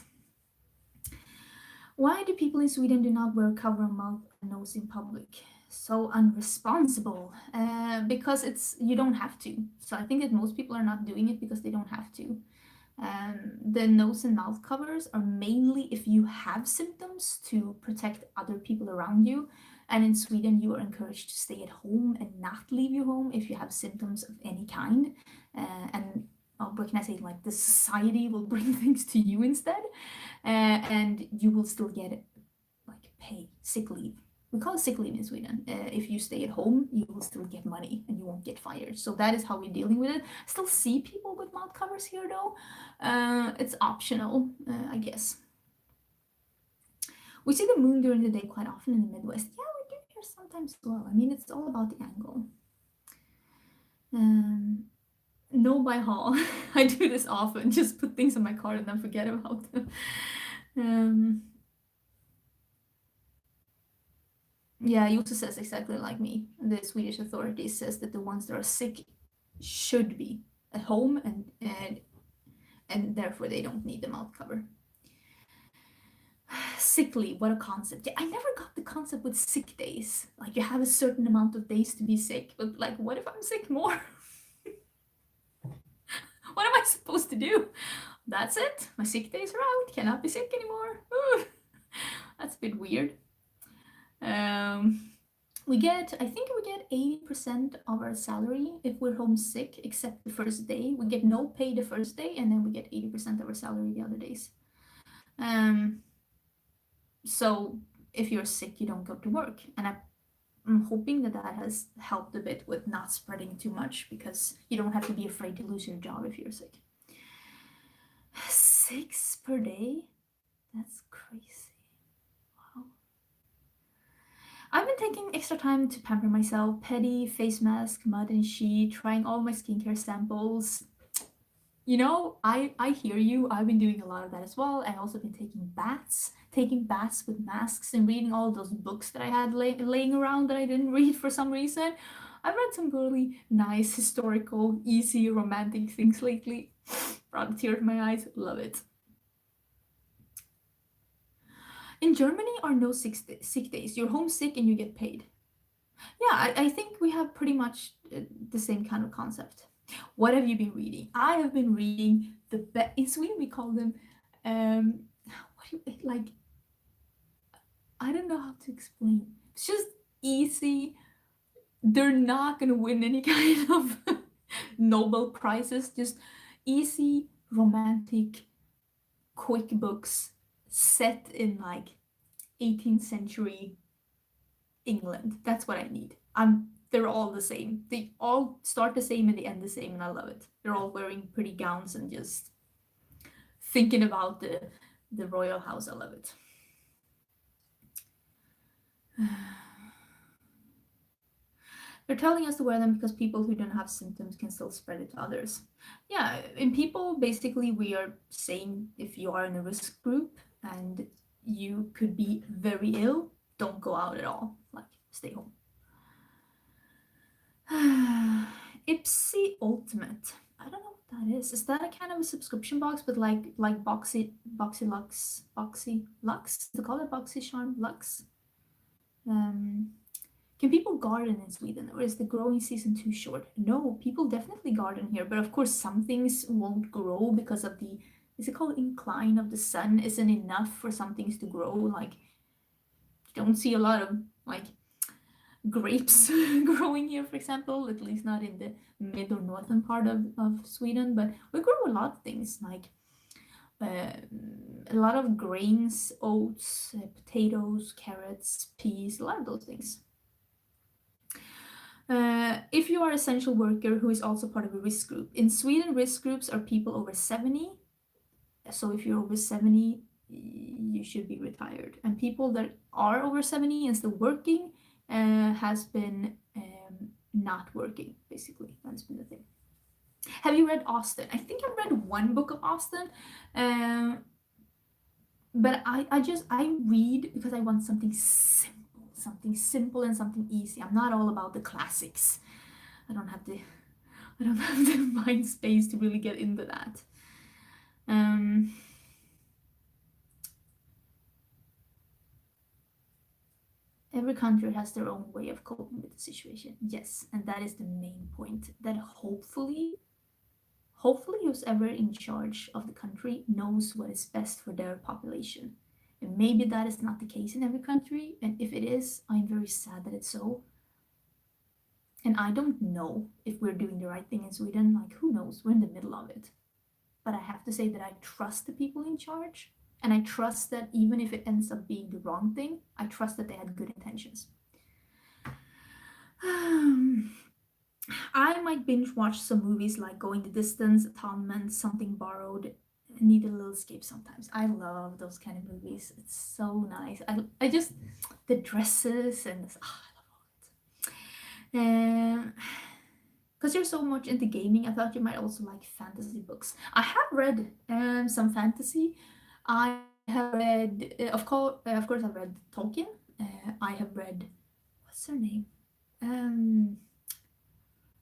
Why do people in Sweden do not wear cover mouth and nose in public? So unresponsible. Because you don't have to. So I think that most people are not doing it because they don't have to. The nose and mouth covers are mainly if you have symptoms to protect other people around you. And in Sweden, you are encouraged to stay at home and not leave your home if you have symptoms of any kind. And what can I say? Like the society will bring things to you instead, and you will still get like pay, sick leave. We call it sick leave in Sweden. If you stay at home, you will still get money and you won't get fired. So that is how we're dealing with it. Still see people with mouth covers here though. It's optional, I guess. We see the moon during the day quite often in the Midwest. Yeah, we do here sometimes as well. I mean, it's all about the angle. No by haul. I do this often. Just put things on my card and then forget about them. Yeah, Jose says exactly like me. The Swedish authorities says that the ones that are sick should be at home and therefore they don't need the mouth cover. Sick leave, what a concept. Yeah, I never got the concept with sick days. Like you have a certain amount of days to be sick, but like what if I'm sick more? What am I supposed to do? That's it. My sick days are out. Cannot be sick anymore. Ooh, that's a bit weird. I think we get 80% of our salary if we're homesick, except the first day. We get no pay the first day, and then we get 80% of our salary the other days. So if you're sick, you don't go to work. And I'm hoping that that has helped a bit with not spreading too much, because you don't have to be afraid to lose your job if you're sick. 6 per day? That's crazy. Wow. I've been taking extra time to pamper myself. Pedi, face mask, mud and sheet, trying all my skincare samples. You know, I hear you. I've been doing a lot of that as well. I've also been taking baths with masks and reading all those books that I had laying around that I didn't read for some reason. I've read some really nice, historical, easy, romantic things lately. Brought a tear to my eyes. Love it. In Germany are no sick days. You're homesick and you get paid. Yeah, I think we have pretty much the same kind of concept. What have you been reading? I have been reading in Sweden we call them what do you like, I don't know how to explain. It's just easy. They're not gonna win any kind of Nobel prizes. Just easy, romantic, quick books set in like 18th century England. That's what I need. They're all the same. They all start the same and they end the same, and I love it. They're all wearing pretty gowns and just thinking about the royal house. I love it. They're telling us to wear them because people who don't have symptoms can still spread it to others. Yeah, in people, basically, we are saying if you are in a risk group and you could be very ill, don't go out at all. Like, stay home. Ipsy Ultimate. I don't know what that is. Is that a kind of a subscription box, but like Boxy Lux? To call it Boxy Charm Lux? Can people garden in Sweden, or is the growing season too short? No, people definitely garden here, but of course some things won't grow because of is it called incline of the sun isn't enough for some things to grow. Like, you don't see a lot of like grapes growing here, for example, at least not in the mid or northern part of Sweden, but we grow a lot of things like a lot of grains, oats, potatoes, carrots, peas, a lot of those things. If you are an essential worker who is also part of a risk group. In Sweden, risk groups are people over 70. So if you're over 70, you should be retired. And people that are over 70 and still working has been not working, basically. That's been the thing. Have you read Austen? I think I read one book of Austen, um, but I read because I want something simple and something easy. I'm not all about the classics. I don't have the I don't have the mind space to really get into that. Um, every country has their own way of coping with the situation. Yes, and that is the main point. That hopefully who's ever in charge of the country knows what is best for their population. And maybe that is not the case in every country, and if it is, I'm very sad that it's so. And I don't know if we're doing the right thing in Sweden, like who knows, we're in the middle of it. But I have to say that I trust the people in charge, and I trust that even if it ends up being the wrong thing, I trust that they had good intentions. I might binge watch some movies like Going the Distance, Atonement, Something Borrowed, Need a Little Escape sometimes. I love those kind of movies. It's so nice. I just, the dresses and, I love it. Because you're so much into gaming, I thought you might also like fantasy books. I have read some fantasy. I have read, of course, I've read Tolkien. I have read, what's her name? Um,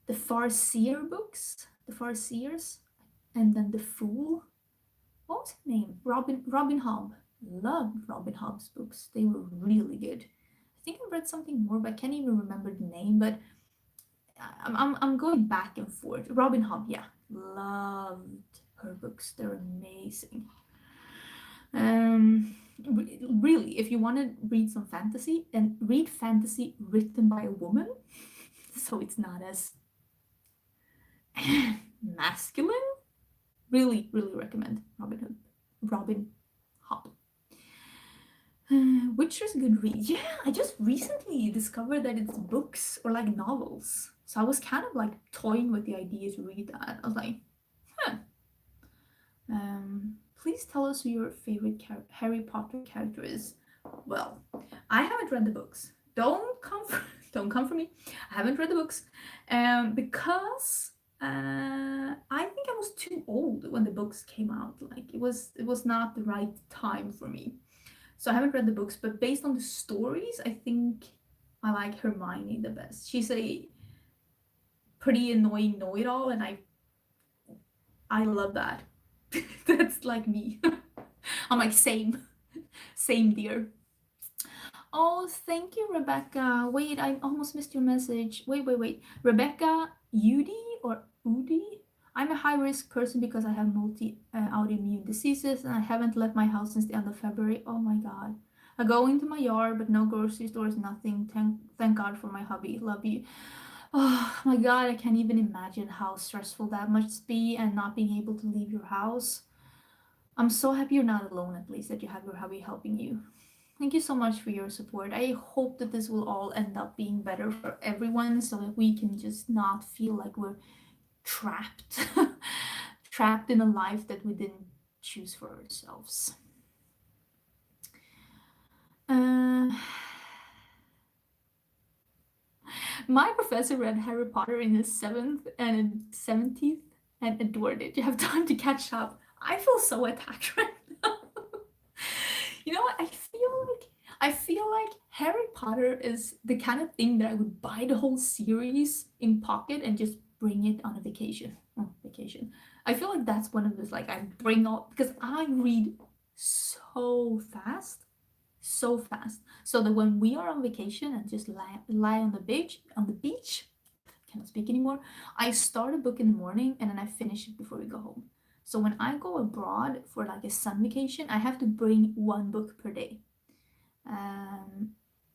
the Farseer books, the Farseers, and then The Fool. What was her name? Robin Hobb. Loved Robin Hobb's books. They were really good. I think I read something more, but I can't even remember the name. But I'm going back and forth. Robin Hobb, yeah, loved her books. They're amazing. Really, if you want to read some fantasy, and read fantasy written by a woman, so it's not as masculine. Really, really recommend Robin Hobb. Witcher's a good read. Yeah, I just recently discovered that it's books or like novels. So I was kind of like toying with the idea to read that. I was like, huh. Please tell us who your favorite Harry Potter character is. Well, I haven't read the books. Don't come for me. I haven't read the books, because I think I was too old when the books came out. Like it was not the right time for me. So I haven't read the books, but based on the stories, I think I like Hermione the best. She's a pretty annoying know-it-all, and I love that. That's like me. I'm like same dear. Oh, thank you, Rebecca. Wait, I almost missed your message. Wait. Rebecca, Udi or Udi? I'm a high risk person because I have multi autoimmune diseases and I haven't left my house since the end of February. Oh my god. I go into my yard, but no grocery stores, nothing. Thank God for my hubby. Love you. Oh my god, I can't even imagine how stressful that must be and not being able to leave your house. I'm so happy you're not alone, at least, that you have your hubby helping you. Thank you so much for your support. I hope that this will all end up being better for everyone so that we can just not feel like we're trapped. Trapped in a life that we didn't choose for ourselves. Uh, my professor read Harry Potter in his 7th and 17th and adored it. You have time to catch up. I feel so attacked right now. You know what? I feel like Harry Potter is the kind of thing that I would buy the whole series in pocket and just bring it on a vacation. Oh, vacation. I feel like that's one of those like I bring all because I read so fast, so fast. So that when we are on vacation and just lie on the beach, cannot speak anymore. I start a book in the morning and then I finish it before we go home. So when I go abroad for like a sun vacation, I have to bring one book per day. Um,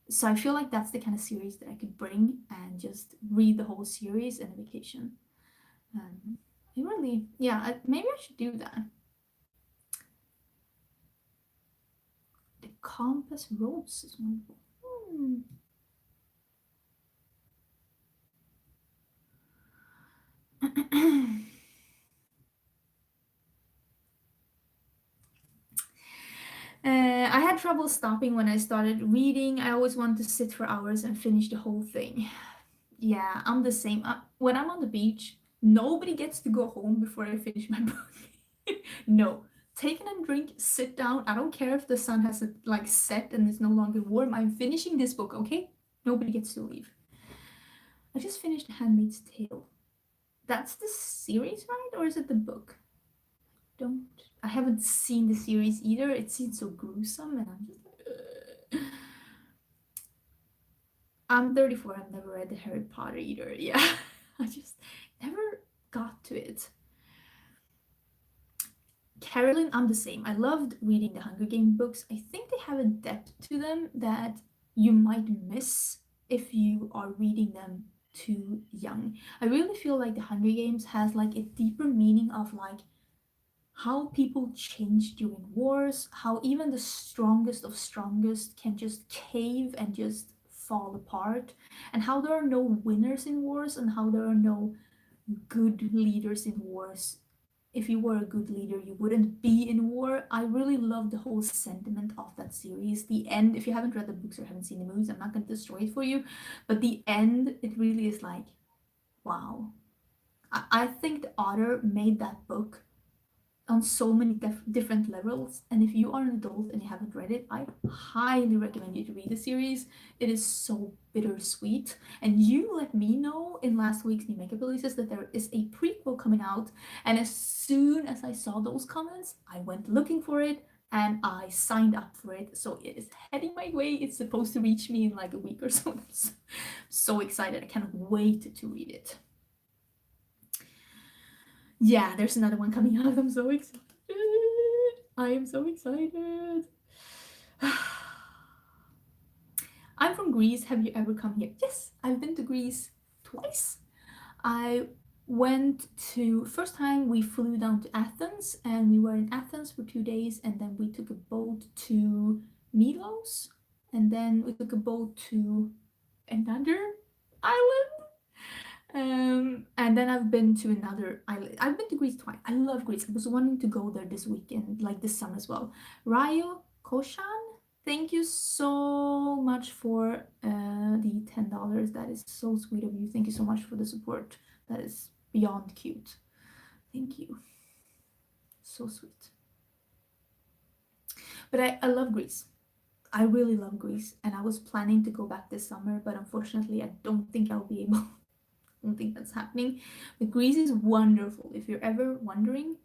so I feel like that's the kind of series that I could bring and just read the whole series in a vacation. It really, yeah, maybe I should do that. The Compass Rose is wonderful. Hmm. I had trouble stopping when I started reading. I always wanted to sit for hours and finish the whole thing. Yeah, I'm the same. When I'm on the beach, Nobody gets to go home before I finish my book. No. Take a drink, sit down. I don't care if the sun has like set and it's no longer warm. I'm finishing this book, okay? Nobody gets to leave. I just finished *Handmaid's Tale*. That's the series, right? Or is it the book? Don't. I haven't seen the series either. It seems so gruesome, and I'm just like, I'm 34. I've never read the Harry Potter either. Yeah, I just never got to it. Carolyn, I'm the same. I loved reading the Hunger Games books. I think they have a depth to them that you might miss if you are reading them too young. I really feel like the Hunger Games has like a deeper meaning of like how people change during wars, how even the strongest of strongest can just cave and just fall apart, and how there are no winners in wars and how there are no good leaders in wars. If you were a good leader, you wouldn't be in war. I really love the whole sentiment of that series. The end, if you haven't read the books or haven't seen the movies, I'm not going to destroy it for you, but the end, it really is like, wow. I think the author made that book on so many different levels. And if you are an adult and you haven't read it, I highly recommend you to read the series. It is so bittersweet. And you let me know in last week's New Makeup Releases that there is a prequel coming out. And as soon as I saw those comments, I went looking for it and I signed up for it. So it is heading my way. It's supposed to reach me in like a week or so. I'm so excited. I cannot wait to read it. Yeah, there's another one coming out. I'm so excited. I am so excited. I'm from Greece. Have you ever come here? Yes, I've been to Greece twice. I went to, first time we flew down to Athens and we were in Athens for 2 days and then we took a boat to Milos and then we took a boat to another island. And then I've been to another island. I've been to Greece twice. I love Greece. I was wanting to go there this weekend, like this summer as well. Rayo Koshan, thank you so much for the $10. That is so sweet of you. Thank you so much for the support. That is beyond cute. Thank you. So sweet. But I love Greece. I really love Greece, and I was planning to go back this summer, but unfortunately, I don't think I'll be able. I don't think that's happening. But Greece is wonderful. If you're ever wondering,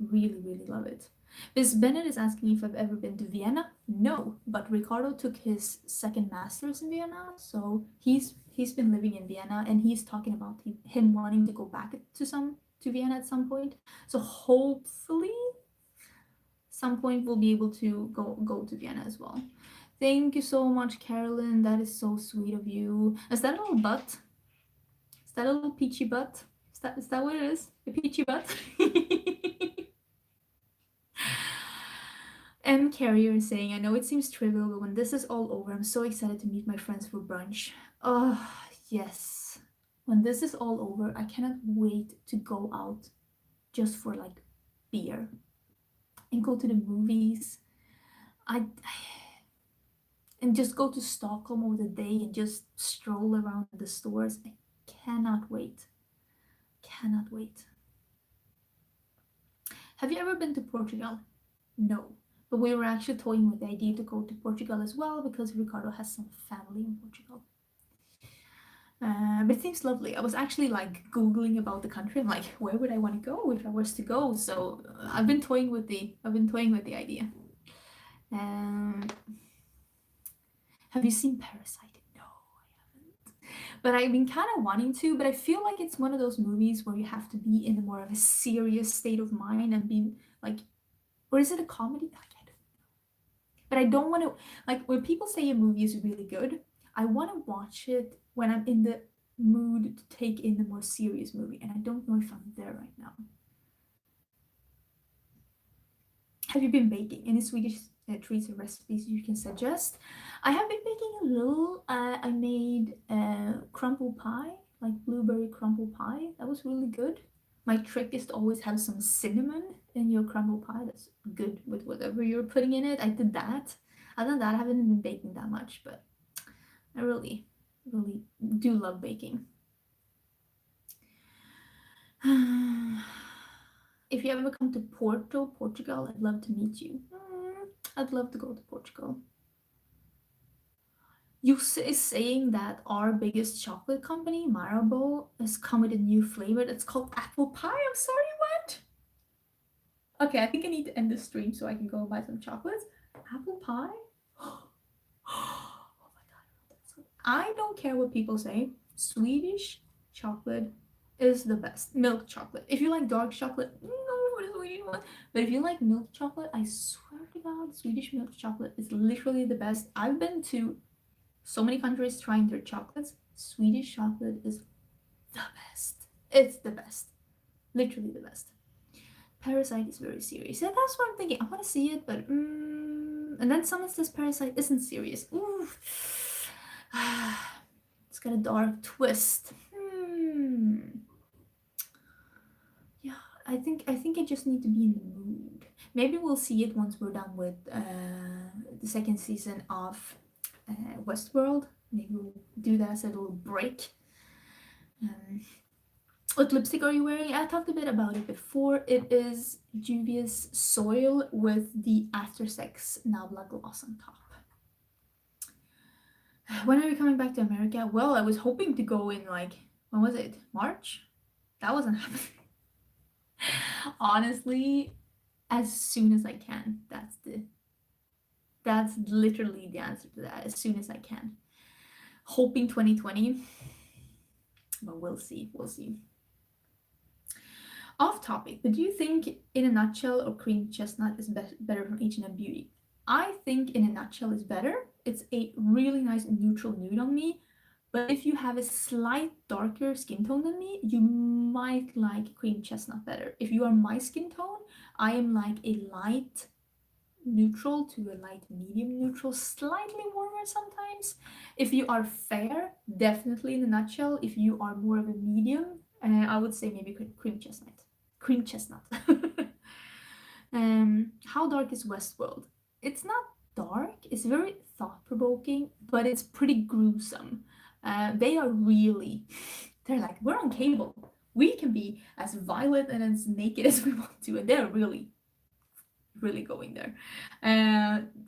really, really love it. Miss Bennett is asking if I've ever been to Vienna. No, but Ricardo took his second master's in Vienna, so he's been living in Vienna, and he's talking about him wanting to go back to Vienna at some point. So hopefully, some point we'll be able to go to Vienna as well. Thank you so much, Carolyn. That is so sweet of you. Is that a little butt? Is that a little peachy butt? Is that what it is? A peachy butt? M. Carrier is saying, I know it seems trivial, but when this is all over, I'm so excited to meet my friends for brunch. Oh, yes. When this is all over, I cannot wait to go out just for like beer and go to the movies. And just go to Stockholm over the day and just stroll around the stores. I cannot wait. Cannot wait. Have you ever been to Portugal? No. But we were actually toying with the idea to go to Portugal as well because Ricardo has some family in Portugal. But it seems lovely. I was actually like Googling about the country and like, where would I want to go if I was to go? So I've been toying with the idea. Have you seen Parasite? No, I haven't. But I've been kind of wanting to, but I feel like it's one of those movies where you have to be in a more of a serious state of mind and be like, or is it a comedy? I don't know. But I don't want to, like, when people say a movie is really good, I want to watch it when I'm in the mood to take in a more serious movie, and I don't know if I'm there right now. Have you been baking? Any Swedish treats or recipes you can suggest? I have been baking a little. I made crumble pie, like blueberry crumble pie. That was really good. My trick is to always have some cinnamon in your crumble pie. That's good with whatever you're putting in it. I did that. Other than that, I haven't been baking that much, but I really, really do love baking. If you ever come to Porto, Portugal, I'd love to meet you. I'd love to go to Portugal. Yusa is saying that our biggest chocolate company, Marabou, has come with a new flavor that's called apple pie. I'm sorry, what? Okay, I think I need to end the stream so I can go and buy some chocolates. Apple pie? Oh my god. I don't care what people say. Swedish chocolate is the best. Milk chocolate. If you like dark chocolate, no, what is Swedish one? But if you like milk chocolate, I swear to God, Swedish milk chocolate is literally the best. I've been to so many countries trying their chocolates. Swedish chocolate is the best. It's the best. Literally the best. Parasite is very serious. Yeah, that's what I'm thinking. I want to see it, but and then someone says Parasite isn't serious. Ooh. It's got a dark twist. Yeah, I think I just need to be in the mood. Maybe we'll see it once we're done with the second season of Westworld. Maybe we'll do that as a little break. What lipstick are you wearing? I talked a bit about it before. It is Juvia's Soil with the After Sex Nabla gloss on top. When are you coming back to America? Well, I was hoping to go in like, when was it? March? That wasn't happening. Honestly, as soon as I can. That's literally the answer to that. As soon as I can. Hoping 2020. But we'll see. We'll see. Off topic, but do you think In a Nutshell or Cream Chestnut is better from H&M Beauty? I think In a Nutshell is better. It's a really nice neutral nude on me. But if you have a slight darker skin tone than me, you might like Cream Chestnut better. If you are my skin tone, I am like a light neutral to a light medium neutral, slightly warmer sometimes. If you are fair, definitely In a Nutshell. If you are more of a medium, I would say maybe Cream Chestnut. Cream Chestnut. How dark is Westworld? It's not dark. It's very thought-provoking, but it's pretty gruesome. They are really, they're like, we're on cable. We can be as violent and as naked as we want to, and they're really, really going there.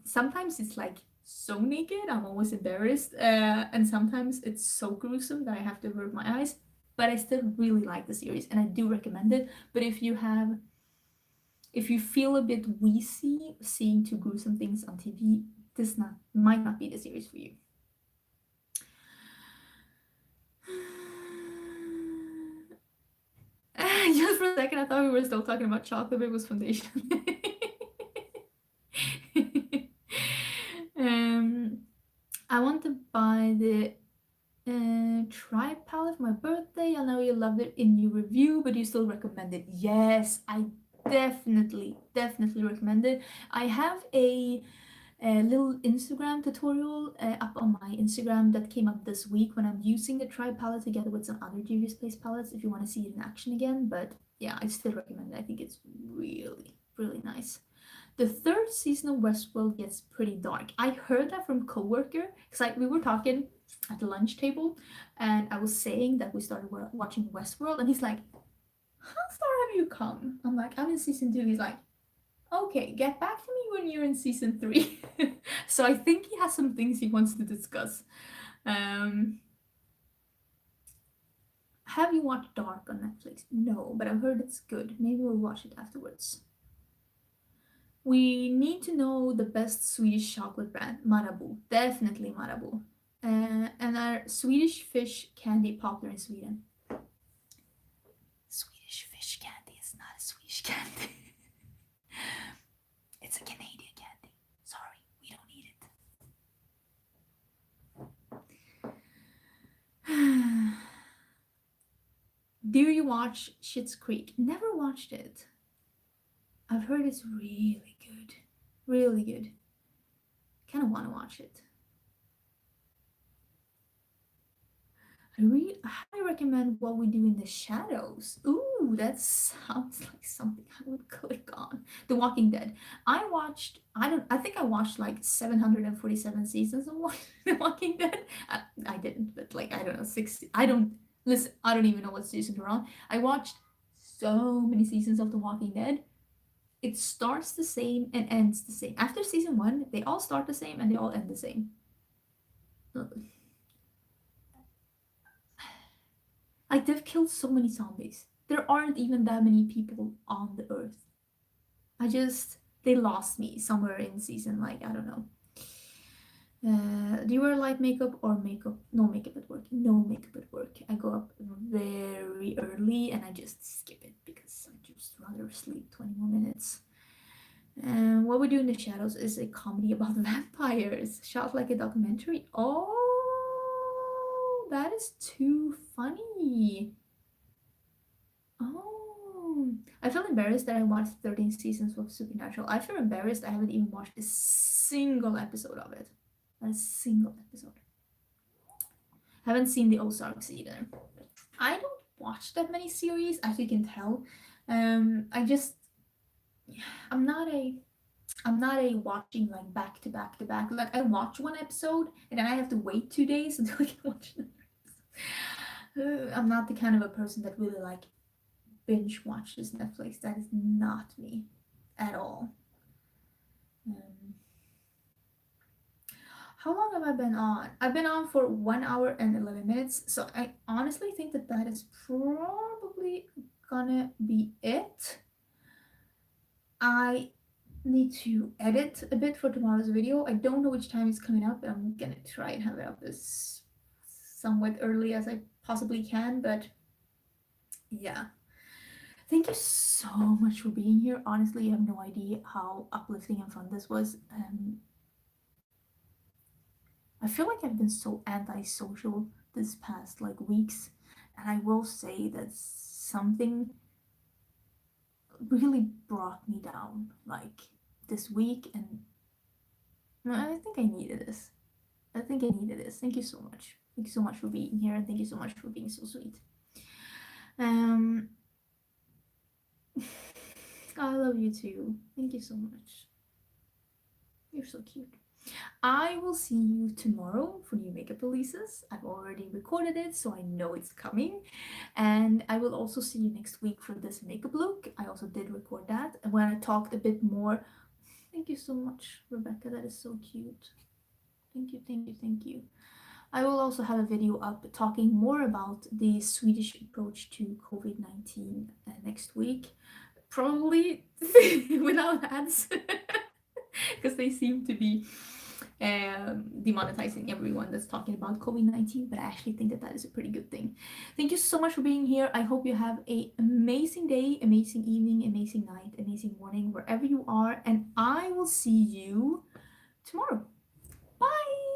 Sometimes it's like so naked, I'm always embarrassed, and sometimes it's so gruesome that I have to avert my eyes. But I still really like the series, and I do recommend it. But if you feel a bit wheezy seeing two gruesome things on TV, this might not be the series for you. Just for a second, I thought we were still talking about chocolate, but it was foundation. I want to buy the Tribe palette for my birthday. I know you loved it in your review, but you still recommend it. Yes, I definitely recommend it. I have a little Instagram tutorial up on my Instagram that came up this week when I'm using the Tribe palette together with some other Juvia's Place palettes if you want to see it in action again. But yeah, I still recommend it. I think it's really, really nice. The third season of Westworld gets pretty dark. I heard that from coworker because we were talking at the lunch table, and I was saying that we started watching Westworld, and he's like, "How far have you come?" I'm like, "I'm in season 2." He's like, "Okay, get back to me when you're in season 3." So I think he has some things he wants to discuss. Have you watched Dark on Netflix? No, but I've heard it's good. Maybe we'll watch it afterwards. We need to know the best Swedish chocolate brand. Marabou. Definitely Marabou. And are Swedish fish candy popular in Sweden? Swedish fish candy is not a Swedish candy. It's a Canadian candy. Sorry, we don't eat it. Do you watch Schitt's Creek? Never watched it. I've heard it's really good. Really good. Kind of want to watch it. I highly recommend What We Do in the Shadows. Ooh, that sounds like something I would click on. The Walking Dead. I think I watched like 747 seasons of The Walking Dead. I didn't, but like, I don't know, 60. I don't even know what season we're on. I watched so many seasons of The Walking Dead. It starts the same and ends the same. After season 1, they all start the same and they all end the same. Like, they've killed so many zombies. There aren't even that many people on the earth. They lost me somewhere in season, like, I don't know. Do you wear light makeup or makeup? No makeup at work. No makeup at work. I go up very early and I just skip it because I just rather sleep 20 more minutes. What We Do in the Shadows is a comedy about vampires, shot like a documentary. Oh, that is too funny. Oh, I feel embarrassed that I watched 13 seasons of Supernatural. I feel embarrassed I haven't even watched a single episode of it. Not a single episode. Haven't seen the Ozarks either. I don't watch that many series, as you can tell. I just, I'm not a watching like back to back to back. Like, I watch one episode and then I have to wait 2 days until I can watch the next. I'm not the kind of a person that really like binge watches Netflix. That is not me at all. How long have I been on? I've been on for 1 hour and 11 minutes. So I honestly think that that is probably gonna be it. I need to edit a bit for tomorrow's video. I don't know which time it's coming up, but I'm gonna try and have it up as somewhat early as I possibly can, but yeah. Thank you so much for being here. Honestly, you have no idea how uplifting and fun this was. I feel like I've been so antisocial this past like weeks, and I will say that something really brought me down like this week, and I think I needed this. I think I needed this. Thank you so much. Thank you so much for being here, and thank you so much for being so sweet. I love you too. Thank you so much. You're so cute. I will see you tomorrow for new makeup releases. I've already recorded it, so I know it's coming. And I will also see you next week for this makeup look. I also did record that. And when I talked a bit more, thank you so much, Rebecca. That is so cute. Thank you, thank you, thank you. I will also have a video up talking more about the Swedish approach to COVID-19 next week. Probably without ads, because they seem to be demonetizing everyone that's talking about COVID-19, but I actually think that that is a pretty good thing. Thank you so much for being here. I hope you have an amazing day, amazing evening, amazing night, amazing morning, wherever you are, and I will see you tomorrow. Bye!